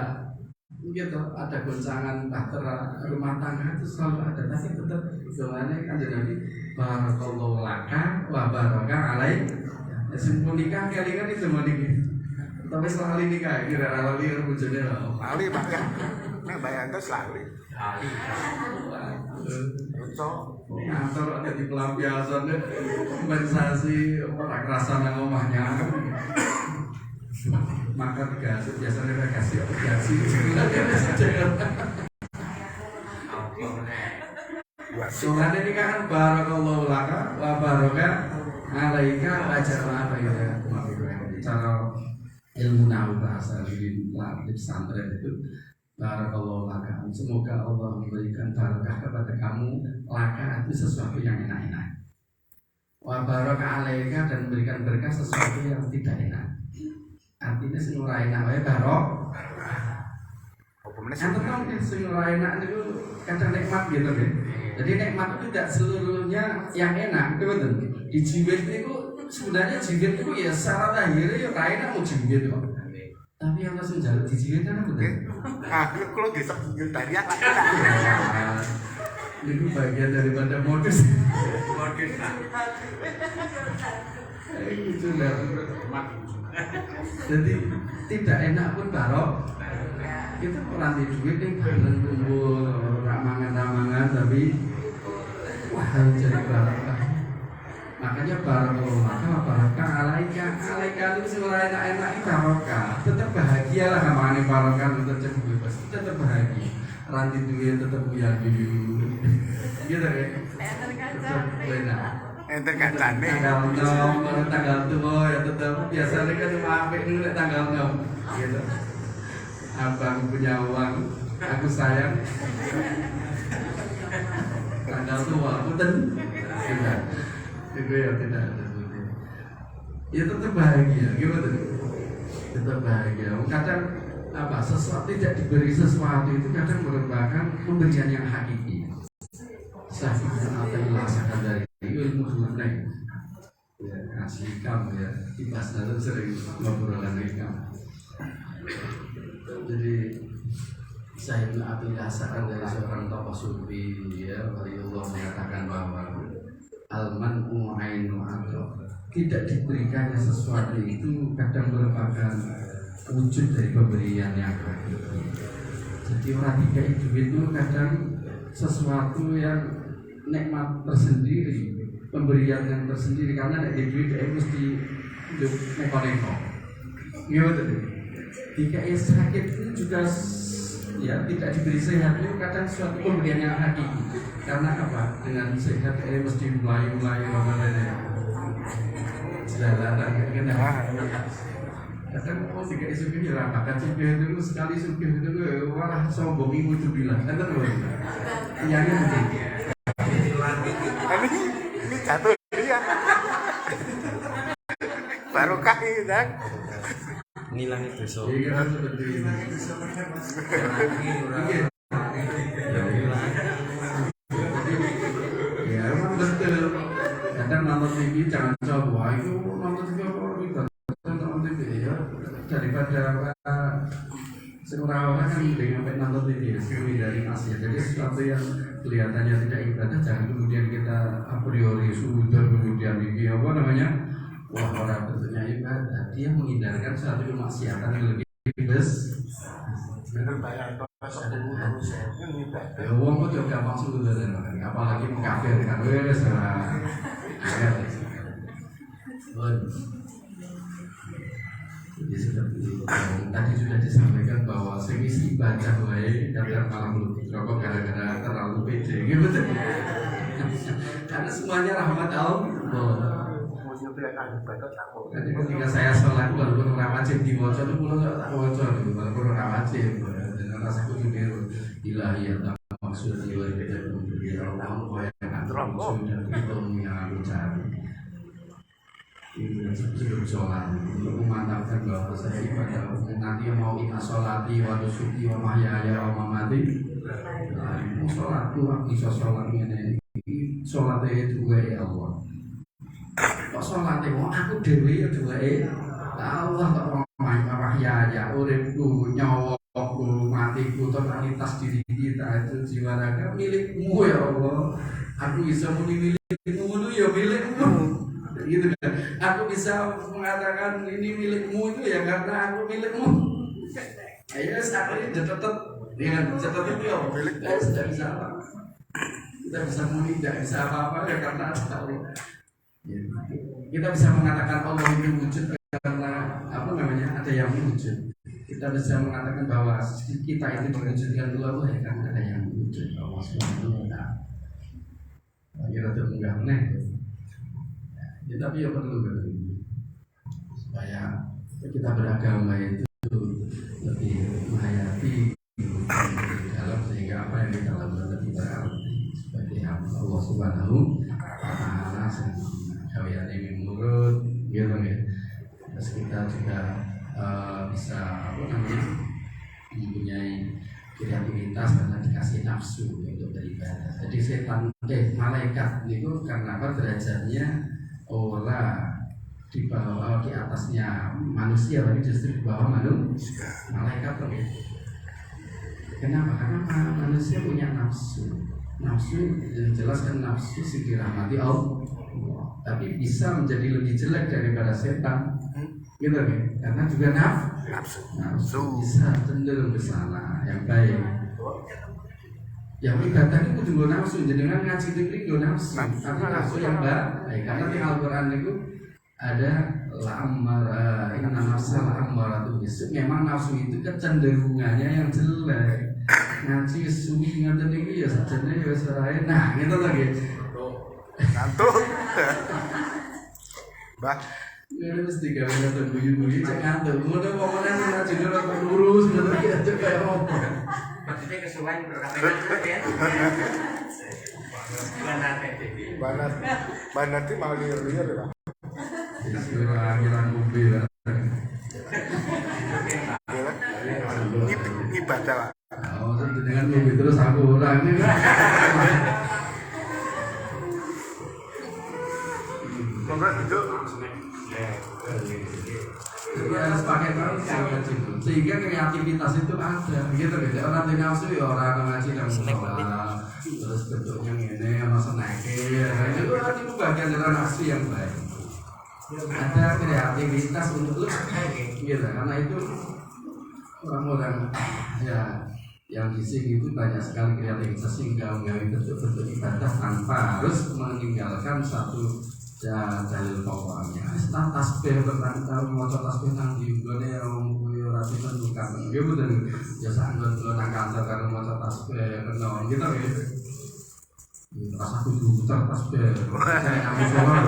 gitu, ada goncangan bahtera rumah tangga itu selalu ada, tapi tetap doanya kan jadi barakallahu laka wa baraka alaik. Ya simpul nikah kali-kali cuma nikah. Tapi selalu nikah kira lali bojone lho. Lali bahkan nek bayang terus lali. Lali. Lucu. Ngantor ada di pelampiasan kompensasi orang kerasa nang omahnya. Maka dikasih biasanya mereka kasih obligasi. Soalnya ini kan barakallahu laka wa baraka alaika ajar apa ya? Cara ilmu nahu bahasa di pesantren itu barakallahu laka. Semoga Allah memberikan barakah kepada kamu. Laka itu sesuatu yang enak-enak. Wa baraka alaika dan memberikan berkah sesuatu yang tidak enak. Artinya sing ora enak wae barok. Antar tahu kan sing ora enak itu kadang nikmat gitu kan. Jadi nikmat itu tidak seluruhnya yang enak, betul. Di jiwet itu sebenarnya jiwet itu ya secara lahir ya ora enak mau jiwet kok. Tapi yang langsung jalan di jiwet kan betul. Aku kalau gesek gil tadi ya. Itu bagian daripada modus. Modus. Itu lah. Jadi tidak enak pun barok. Kita orang di duit nih bareng kumpul ramangan tapi wah jadi barokah. Makanya barokah alaika itu sebenarnya enak barokah. Tetap bahagia lah kamane barokah untuk jadi bebas. Tetap bahagia. Ranti duit tetap punya dulu. Gitu ya. Tetap enak. Enter kancane. Tanggal 2 ya tetap biasanya kan cuma apik nih tanggal 6 gitu. Abang punya uang, aku sayang. Tanggal 2 punten. Tidak. Itu ya tidak ada. Ya tetap bahagia, gimana? Tetap bahagia. Kadang apa sesuatu tidak diberi sesuatu itu kadang merupakan pemberian yang hakiki. Sahihun atailah sakan dari ilmu tunai ya kasih kamu ya ibas dalam sering ngobrolan kamu. Jadi saya mengambil asakan dari seorang tokoh sufi ya waliullah mengatakan bahwa alman u'ainu atau tidak diberikannya sesuatu itu kadang merupakan wujud dari pemberian yang hakiki. Jadi orang tiga itu kadang sesuatu yang nikmat tersendiri, pemberian yang tersendiri karena nek duit dia mesti hidup neko-neko. Gitu deh. Jika sakit itu juga ya tidak diberi sehat itu kadang suatu pemberian yang hakiki. Karena apa? Dengan sehat mesti mulai ramadan jalanan kena. Kadang mau tiga sugih ya bahkan sugih itu sekali sugih itu walah sombong ibu itu bilang kan loh. Yang penting ini jatuh dia. Barokah ini kan. Ngilangi dosa. Iya kan seperti itu. Ya emang betul. Kadang nonton TV jangan coba itu nonton TV nonton TV ya daripada seorang orang kan sampai nonton TV menghindari maksiat. Jadi sesuatu yang kelihatannya tidak ibadah jangan kemudian kita a priori sudah kemudian ini apa namanya wah orang bentuknya ibadah dia menghindarkan suatu kemaksiatan yang lebih besar. Bener bayar pasok terus ini ibadah. Ya uang kok juga gampang sudah apalagi mengkafir kan wes lah. Jadi seperti itu. Tadi sudah disampaikan bahwa semisi baca wae kadang malah melukis rokok gara-gara terlalu pede, gitu betul. Karena semuanya rahmat Allah. Jadi ketika saya sholat walaupun orang wajib diwaca itu pulau tak waca itu walaupun orang wajib dengan rasa kujudil ilahi yang tak maksud diwajib dan memberi Allah yang maksud dan itu yang aku cari. Itu sebelum sholat untuk memantapkan bahwa saya ibadah nanti yang mau inna sholati wa nusuki wa mahyaya wa mamati mau sholatku aku bisa sholat ini sholatnya itu gue ya Allah kok sholatnya mau aku dewi ya gue Allah kok mahyaya uripku nyawakku matiku totalitas diri kita itu jiwa raga milikmu ya Allah. Aku bisa muni milikmu itu ya milikmu, gitu kan. Aku bisa mengatakan ini milikmu itu ya karena aku milikmu. Ayo sekarang ini tetap dengan tetap itu ya milik. Tidak bisa apa. Kita bisa muni tidak bisa apa-apa ya karena Allah. Kita bisa mengatakan Allah itu wujud karena apa namanya ada yang wujud. Kita bisa mengatakan bahwa kita itu diwujudkan oleh Allah ya karena ada yang wujud Allah Subhanahu wa taala. Kita terunggah nih. Ya, tapi ya perlu supaya kita beragama itu lebih menghayati dalam sehingga apa yang kita lakukan lebih berarti sebagai Allah Subhanahu wa taala sehingga ini menurut gitu ya. Terus kita juga bisa apa namanya mempunyai kreativitas karena dikasih nafsu untuk beribadah. Jadi setan malaikat itu karena apa derajatnya orang di bawah di atasnya manusia tapi justru di bawah manusia malaikat tuh. Kenapa? Karena manusia punya nafsu. Nafsu yang jelas kan nafsu si dirahmati Allah. Tapi bisa menjadi lebih jelek daripada setan. Gitu kan? Karena juga nafsu bisa cenderung ke sana yang baik. Yang ibadah itu kudu nafsu, jadi kan ngaji itu nafsu. Tapi nafsu yang baik. Karena di Al-Quran itu ada la'amara, inna nafsa la'amara itu bisu. Memang nafsu itu kecenderungannya yang jelek. Ngaji suwi ngerti ini ya sejenis ya serai. Nah gitu lagi. Ngantuk. Bah. Ini mesti gak bisa terguyu-guyu cek ngantuk. Kemudian pokoknya ngaji dulu atau lurus gitu ya cek kayak apa. Maksudnya kesulitan berkata ya. Banat itu mau liar-liar ya. Istilah akhiran mobil. Ibadah lah. Oh, dengan mobil terus aku orang ini. Monggo duduk. Jadi harus pakai nafsu sehingga kreativitas itu ada gitu gitu. Orang di nafsu ya orang ngaji dan musola terus bentuknya ini sama senekir itu bagian dari nafsu yang baik. Ada kreativitas untuk gitu karena itu orang-orang ya yang di sini itu banyak sekali kreativitas sehingga menggali bentuk-bentuk ibadah tanpa harus meninggalkan satu dalil pokoknya. Setelah tasbih bertahun-tahun mau tasbih nang di gone yang kuyo rati tentukan. Ya betul. Ya sanggon nang kantor karo mau tasbih kena gitu ya. Rasa kudu putar tasbih. Saya nang soal.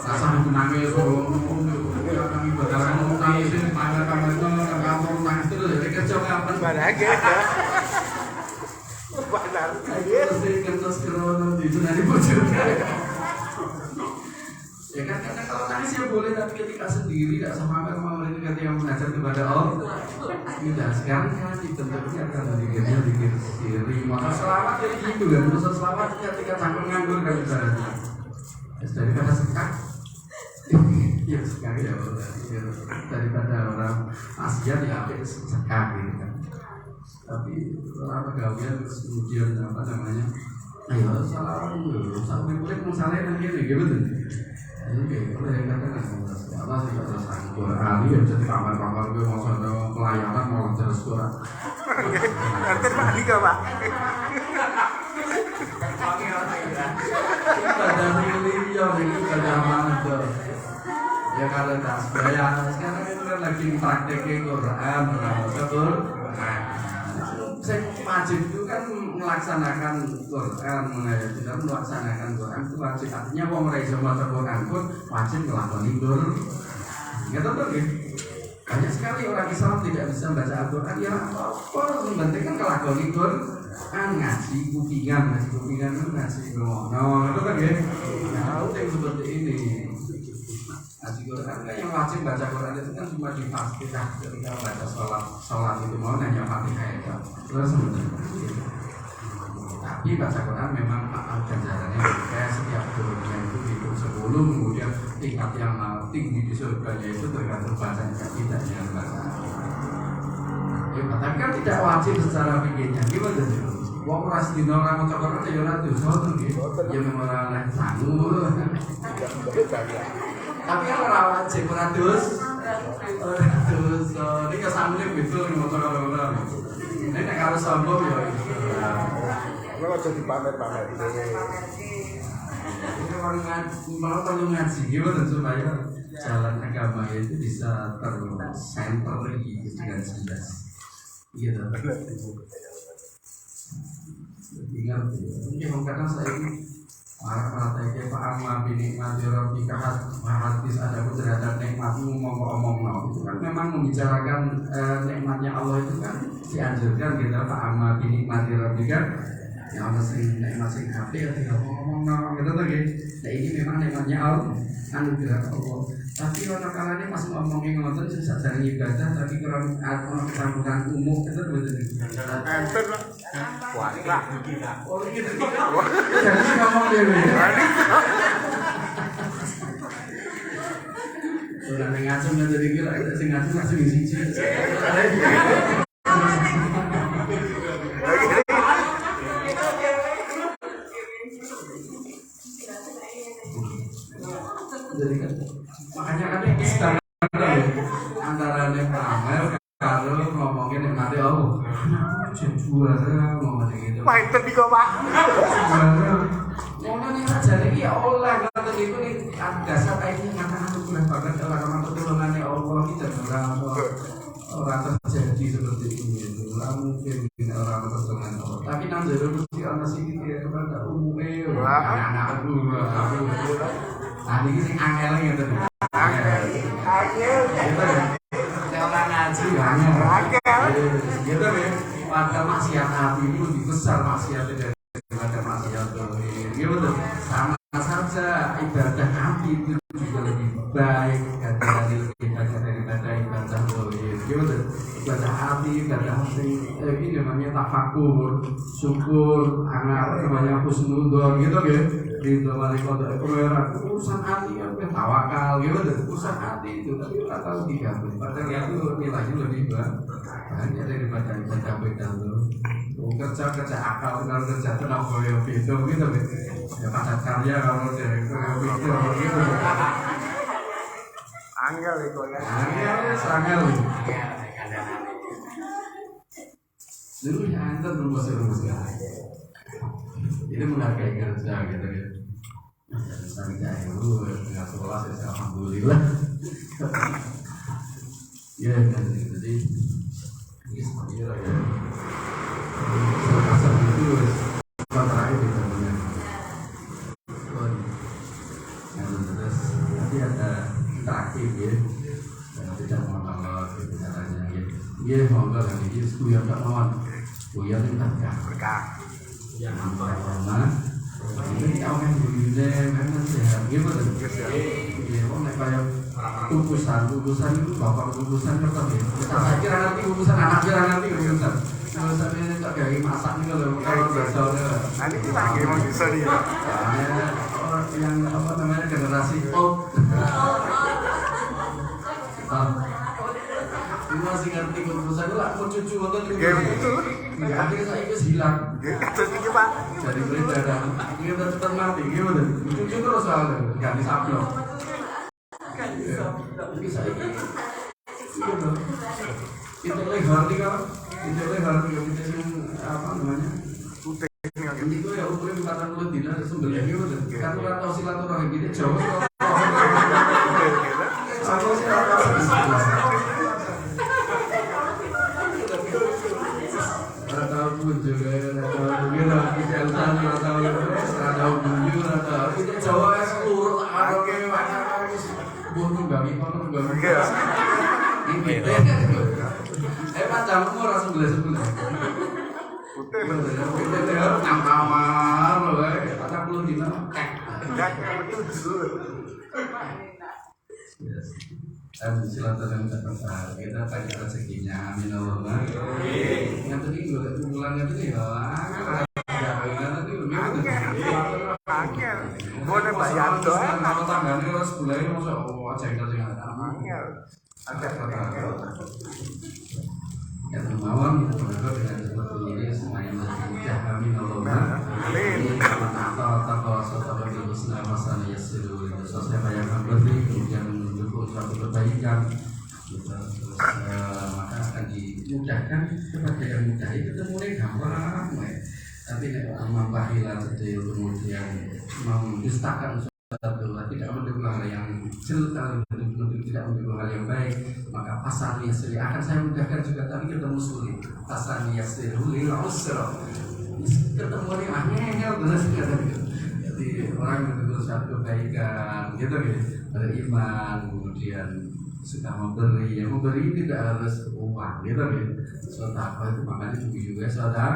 Rasa kudu nangis ya nang ibadah nang nangis pangan-pangan nang kantor nangis terus kerja kapan Barage. Banar. Terus krono itu nanti bocor. Ya kan karena kalau nangis ya boleh tapi ketika sendiri tidak sama sama ketika yang mengajar kepada Allah. Tidak sekarang kan dibentuknya akan dikirnya dikir siri. Masa selawat jadi gitu kan. Masa selawat ketika canggung nganggur kan ibaratnya. Daripada sekak. Ya sekali ya daripada orang Asia ya sekak gitu kan. Tapi orang pegawai kemudian apa namanya ayo salah dulu sampai kulit masalahnya nanti gitu oke kalau yang katakan apa sih kalau sanggur ahli yang jadi kamar-kamar gue mau ada pelayanan mau terus kurang Ngerti mandi gak pak? pada miliar ini pada mana tuh ya kalau tasbih ya sekarang itu kan lagi praktekin Quran betul. Saya wajib itu kan melaksanakan Quran, tidak melaksanakan Quran itu wajib. Artinya mau mereka membaca Quran pun wajib melakukan Quran. Nggak tahu kan? Banyak sekali orang Islam tidak bisa membaca Al-Quran. Ya apa? Yang penting kan melakukan Quran. Kan ngaji kupingan ngaji ngono, itu kan ya? Nah, itu yang seperti ini. Ngaji Quran kan yang wajib baca Quran itu kan cuma di Fatihah ketika baca sholat itu mau nanya Fatihah itu terus tapi baca Quran memang ganjarannya kayak setiap turunnya itu hitung 10 kemudian tingkat yang tinggi di surganya itu tergantung bacanya tidaknya baca kan tidak wajib secara fikihnya. Gimana sih? Wong ras dino ora maca Quran ya ora dosa to nggih. Ya memang ora oleh sangu. Tapi kan ora wajib ora dosa. Ora dosa. Iki kesamune betul maca Quran. Nek karo sombong ya. Lo aja dipamer-pamer. Ini orang mau perlu ngaji gimana supaya jalan agama itu bisa tersenter dengan jelas. Gitu. Ingat, ini kadang saya ini kata Pak Amma binikmati Rabbika hadis ada terhadap nikmatmu ngomong-ngomong itu kan memang membicarakan nikmatnya Allah itu kan dianjurkan kita Pak Amma binikmati Rabbika yang masih nikmat sing hati ya tidak ngomong-ngomong gitu lagi. Nah ini memang nikmatnya Allah anugerah Allah. Tapi orang kalanya pas ngomongin ngotot susah cari ibadah tapi kurang campuran umum itu betul. Enten lah. Wah, Oh gitu. Jadi ngomong dewe. Orang yang ngacung yang jadi gila, kita sing ngacung langsung siji. Jadi kan, makanya kan ini antara pamer kalau ngomongin yang nanti oh juara ngomongin gitu. Wah, itu di kok Pak. Ngomongin aja nih ya Allah kata itu nih dasar ini kata aku boleh banget orang pertolongannya Allah kita orang terjadi seperti ini itu mungkin orang pertolongan Allah. Tapi nang jero mesti ana sing kepada umume anak-anakku aku. Nah ini sing angel gitu. Angel. Orang ngaji angel. Gitu ya. Pada maksiat hati itu lebih besar maksiat daripada maksiat dohir. Gitu. Sama saja ibadah hati itu juga lebih baik daripada ibadah dohir. Gitu. Ibadah hati, ibadah hati ini namanya tafakur, syukur, namanya husnudon gitu ya. Di dalam kota urusan hati ya tawakal gitu urusan hati itu tapi nggak tahu digambar padahal itu nilainya lebih banyak daripada ibadah itu kerja akal kalau kerja tenaga yang itu gitu ya padat karya kalau dari itu gitu Angel itu ya. Angel dulu ya anda belum rumus ini menghargai kerja gitu ya. Sampai dulu dengan sekolah saya alhamdulillah. Ya jadi ini seperti itu ya. Pasal itu terakhir kita punya. Terus nanti ada interaktif ya. Tidak mau download gitu caranya ya. Iya mau download ini kuliah tak mau. Kuliah itu berkah. Yang mana? Ini awalnya begini, memang sehat. Gimana? Iya, orang kayak kukusan itu bapak kukusan tetap ya. Saya kira nanti kukusan anak kira nanti kukusan. Kalau saya ini tak kayak masak nih kalau besoknya. Nanti kita lagi mau bisa nih. Orang yang apa namanya generasi old. Ini masih ngerti kukusan itu lah, mau cucu atau cucu. Ya betul. Akhirnya saya itu hilang. Terus ini Pak. Dari berita dan kita tetap mati, gimana? Cucu terus soalnya, nggak disablok. Jadi saya ini, itu lebar nih kalau, itu lebar nih kita yang apa namanya? Putih. Ini tuh ya umurnya 40 dinar sembelih gimana? Kan orang tahu silaturahmi gini jauh. Aku silaturahmi. Atau juga atau gitu kegiatan atau bunyi atau itu Jawa seluruh oke macam bunuh bagi ini macam umur sebelah Putih betul nang kamar loh ada 40 dina betul. Dan silaturahmi kita banyak rezekinya, amin Allahumma. Yang tadi gue bulannya tadi ya, Angel, boleh bayar doa. Kalau tangganya harus bulannya masuk aja kita Angel, ada ya termawon yassiru siapa yang memberi kemudian mendukung suatu kebaikan gitu. Terus maka akan dimudahkan kepada yang mudah itu mulai gampang tapi kalau membahilah sedih kemudian mendustakan suatu tidak mendukung hal yang jelek tidak mendukung hal yang baik maka pasal yassir akan saya mudahkan juga tapi ketemu sulit pasal yassir lil usra ketemu nih angel terus jadi orang yang suatu kebaikan gitu beriman kemudian sudah memberi yang memberi tidak harus uang gitu sedekah itu makanya juga sedekah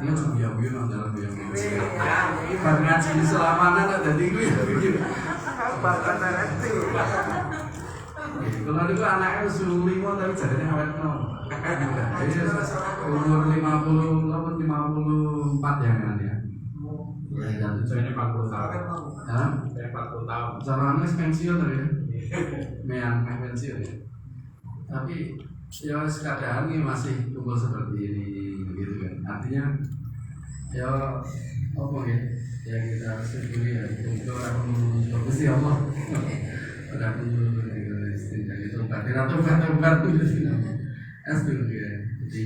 dia biang dalam biang ngaji selamanan ada di gue Apa kata nanti? kalau itu anaknya suruh 5 tapi jadinya awet no umur 50 atau 54 ya kan ya Saya 40 tahun. Hah? Saya 40 tahun. Caranya pensiun ya meang pensiun ya tapi ya keadaan ini masih kumpul seperti ini gitu kan artinya ya apa ya kita syukuri ya untuk orang Gusti Allah orang itu tobat itu dulu ya jadi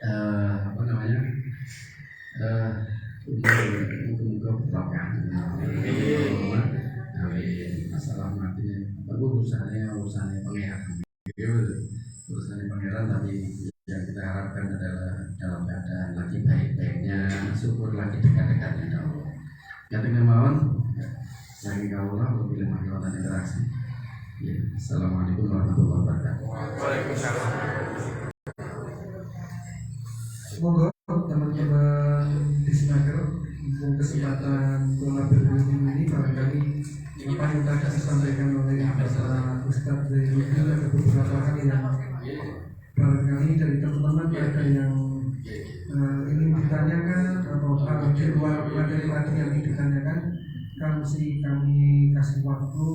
apa namanya untuk berdoa masalah matinya urusannya pangeran tapi yang kita harapkan adalah dalam keadaan lagi baik-baiknya syukur lagi dekat-dekatnya dengan Allah yang mohon lagi kaulah lebih lemah dan interaksi ya. Assalamualaikum warahmatullahi wabarakatuh. Waalaikumsalam. Semoga teman-teman di Sinaker kesempatan kolaborasi ini barangkali apa yang tadi disampaikan oleh Bapak Ustadz Zainuddin ada beberapa hal yang barangkali dari teman-teman ada yang ingin ditanyakan atau hal di luar materi yang ditanyakan kami kasih waktu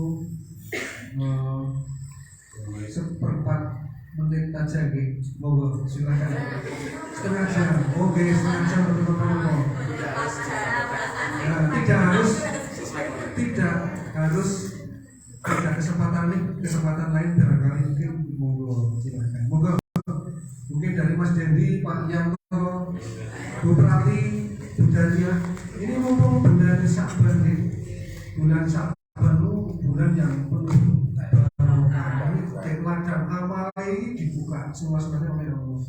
seperempat menit aja gitu. Monggo silakan. Setengah jam. Oke, setengah jam teman-teman. Tidak harus ada kesempatan lain barangkali mungkin monggo silakan. Monggo mungkin dari Mas Dendi, Pak Yanto, Bu Prati, Bu Dalia. Ini mumpung bulan Sya'ban nih. Bulan Sya'ban itu bulan yang penuh ladang amal ini dibuka semua-semuanya oleh Allah.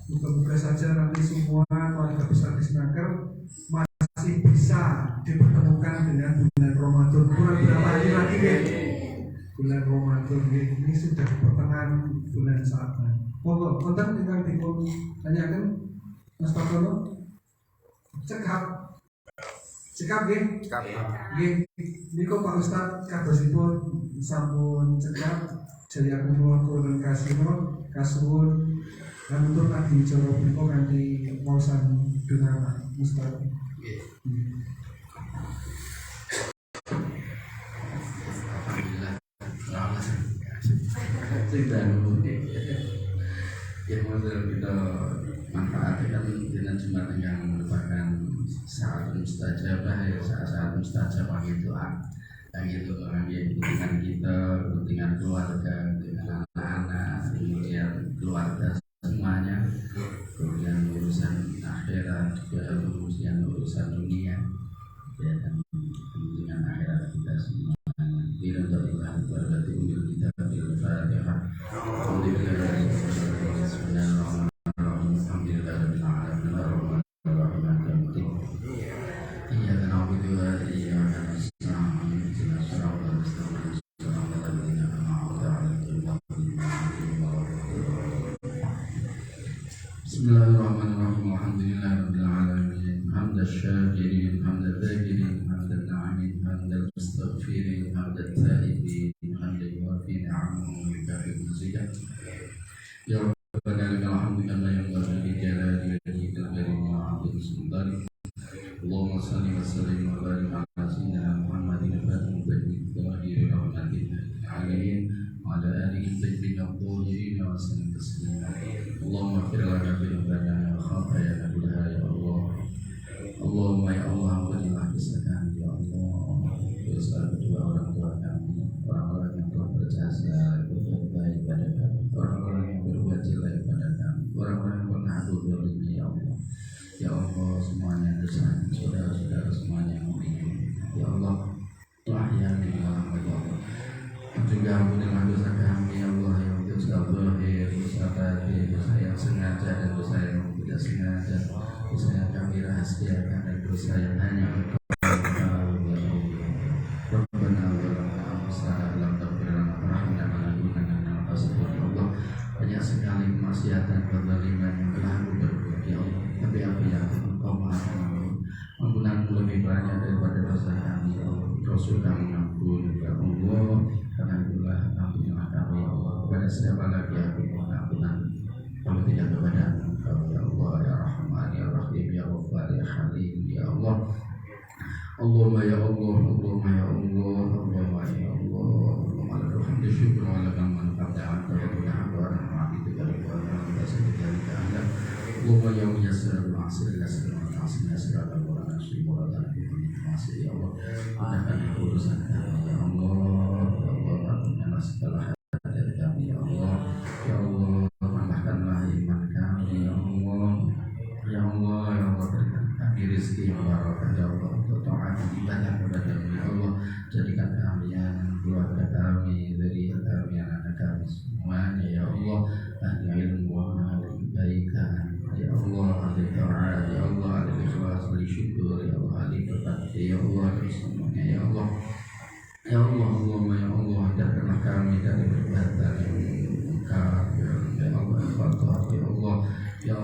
Moga-moga saja nanti semua keluarga besar di Sinaker masih bisa dipertemukan dengan bulan Ramadan. Kurang berapa hari lagi ya? Bulan Ramadan ini sudah pertengahan bulan Sya'ban. Monggo, konten yang dipun tanyakan Mas Pakono. Cekap nggih. Nggih. Niku Pak Ustaz kabosipun sampun cekap jaya kula kurang kasuwun lan untuk adi cara punika kanthi waosan donga Ustaz. yang kita manfaatkan dengan jembatan yang merupakan saat mustajabah ya saat mustajabah itu yang itu kepentingan kita, kepentingan keluarga, kepentingan anak-anak, kemudian keluarga semuanya, kemudian urusan akhirat juga, kemudian urusan dunia ya, dan kepentingan akhirat kita semua. Tidak terlihat keluarga timur kita Al-Fatihah. Bismillahirrahmanirrahim. Alhamdulillahirabbil alamin. Hamdal syakirin, hamdal dzakirin, hamdal na'imin, hamdal mustaghfirin, hamdal taibin, hamdal yuwafi ni'amahu wa yukafi mazidah. Ya Rabbana lakal hamdu kama yanbaghi li jalali wajhikal karim wa 'azimi sultanik. Allahumma shalli wa sallim wa barik ala sayyidina Muhammadin al-Fatih al-Zahir rahmatil alamin wa ala alihi tayyibin at-tahirin wa sallim taslima. Allahumma ighfir lana dhunubana wa khatayana kullaha ya Allah. Allahumma ya Allah ampunilah kesalahan ya Allah. sayang saudara-saudara semuanya yang mulia. Ya Allah, ya Allah, juga ampunilah dosa kami ya Allah, yang dosa zahir, dosa batin, dosa yang sengaja dan dosa yang tidak sengaja, dosa yang kami rahasiakan dan dosa yang hanya Engkau tahu ya Allah. Rabbana zalamna anfusana lam taghfir lana wa tarhamna lanakunanna minal khasirin. Ya Allah, banyak sekali kemaksiatan kezaliman yang telah aku berbuat ya Allah, tapi apa yang Engkau maafkan. Ampunanmu lebih banyak daripada dosa kami ya Allah. Rasul kami ampun ya Allah, karena itulah ampunilah kami ya Allah. Kepada siapa lagi aku mohon ampunan kalau tidak kepada Engkau ya Allah ya Rahman ya Rahim ya Ghaffar ya Halim ya Allah. Allahumma ya Allah, Allahumma ya Allah, Allahumma ya Allah, Allahumma lakal hamdu syukur wa lakal manfaat anta wa tu'ala wa ma'abidika wa ta'ala sajidika anda. Allahumma ya muyassir al-ma'asir yasir al-ma'asir yasir al-Quran asyik wa al-ma'asir ya Allah. Mudahkan urusan kami ya Allah, ya Allah, ampunkanlah segala hajat kami ya Allah. Ya Allah, tambahkanlah iman kami ya Allah. Ya Allah, ya Allah, berikan kami rezeki yang barakah ya Allah, untuk taat ibadah kepada-Mu ya Allah. Jadikan kami yang keluarga kami, dari kami, anak-anak kami semuanya ya Allah, ahli ilmu, ahli kebaikan ya Allah, ahli taat ya Allah, ahli ikhlas, ahli syukur ya Allah, ahli berbakti ya Allah, semuanya ya Allah. Ya Allah, Allahumma ya Allah, hindarkanlah kami dari perbuatan yang mungkar ya Allah, ya Allah, ya Allah, ya Allah,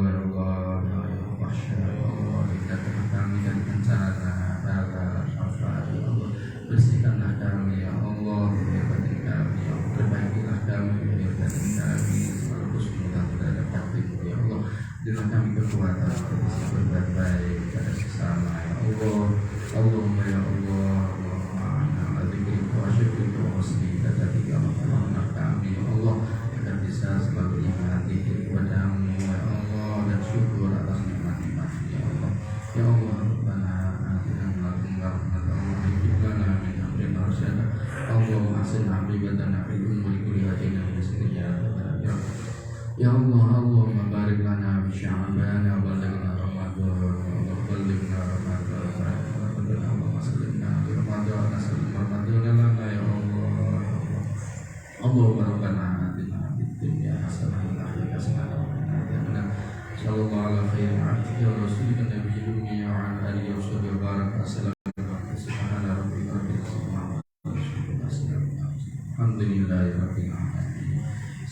ya Allah, ya Allah, hindarkanlah kami dari bencana, bala, syafat ya Allah. Bersihkanlah kami ya Allah, batin kami ya Allah, perbaikilah kami batin kami, selalu husnudzan terhadap hatimu ya Allah. Berilah kami kekuatan untuk bisa berbuat baik kepada sesama ya Allah. Allahumma ya Allah, Allahumma adzikrik wa syukrika wa husni ibadatik ya Allah. Kami ya Allah agar bisa selalu ingat diri kepada-Mu ya Allah dan syukur atas nikmat-Nikmat-Mu ya Allah. Ya Allah, Rabbana atina min ladunka rahmatan wa hab lana min amrina rasyada. Allahumma ahsin 'aqibatana fil umuri kulliha innahu sami'un qarib. Ya Allah, Allahumma barik lana fi sya'ban wa balighna Ramadan wa balighna Ramadan wa Allahumma sallimna bi Ramadan nasallim Ramadan lana ya Allah. Allahumma rabbana atina fid dunya hasanah wa fil akhirati hasanah wa qina adzabannar. Sallallahu ala khairin 'abdika wa rasulika nabiyil ummi wa ala alihi wa sahbihi wa baraka. Subhana rabbika rabbil izzati amma yasifun. Alhamdulillahi rabbil alamin.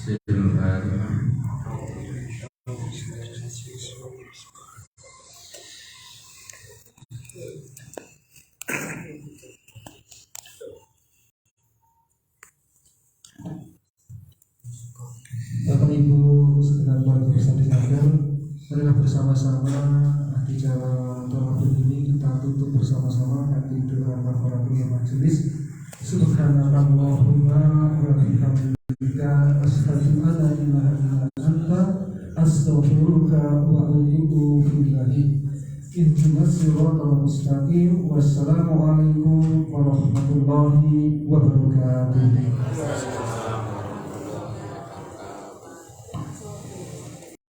Al-Fatihah. Bapak Ibu segenap keluarga besar sekalian, marilah bersama-sama di jalan Ramadan ini kita tutup bersama-sama nanti dengan kafaratul majelis. Subhanallahumma wa bihamdika asyhadu an la ilaha illa anta astaghfiruka wa atubu ilaik. Ihdinas siratal mustaqim. Wassalamualaikum warahmatullahi wabarakatuh.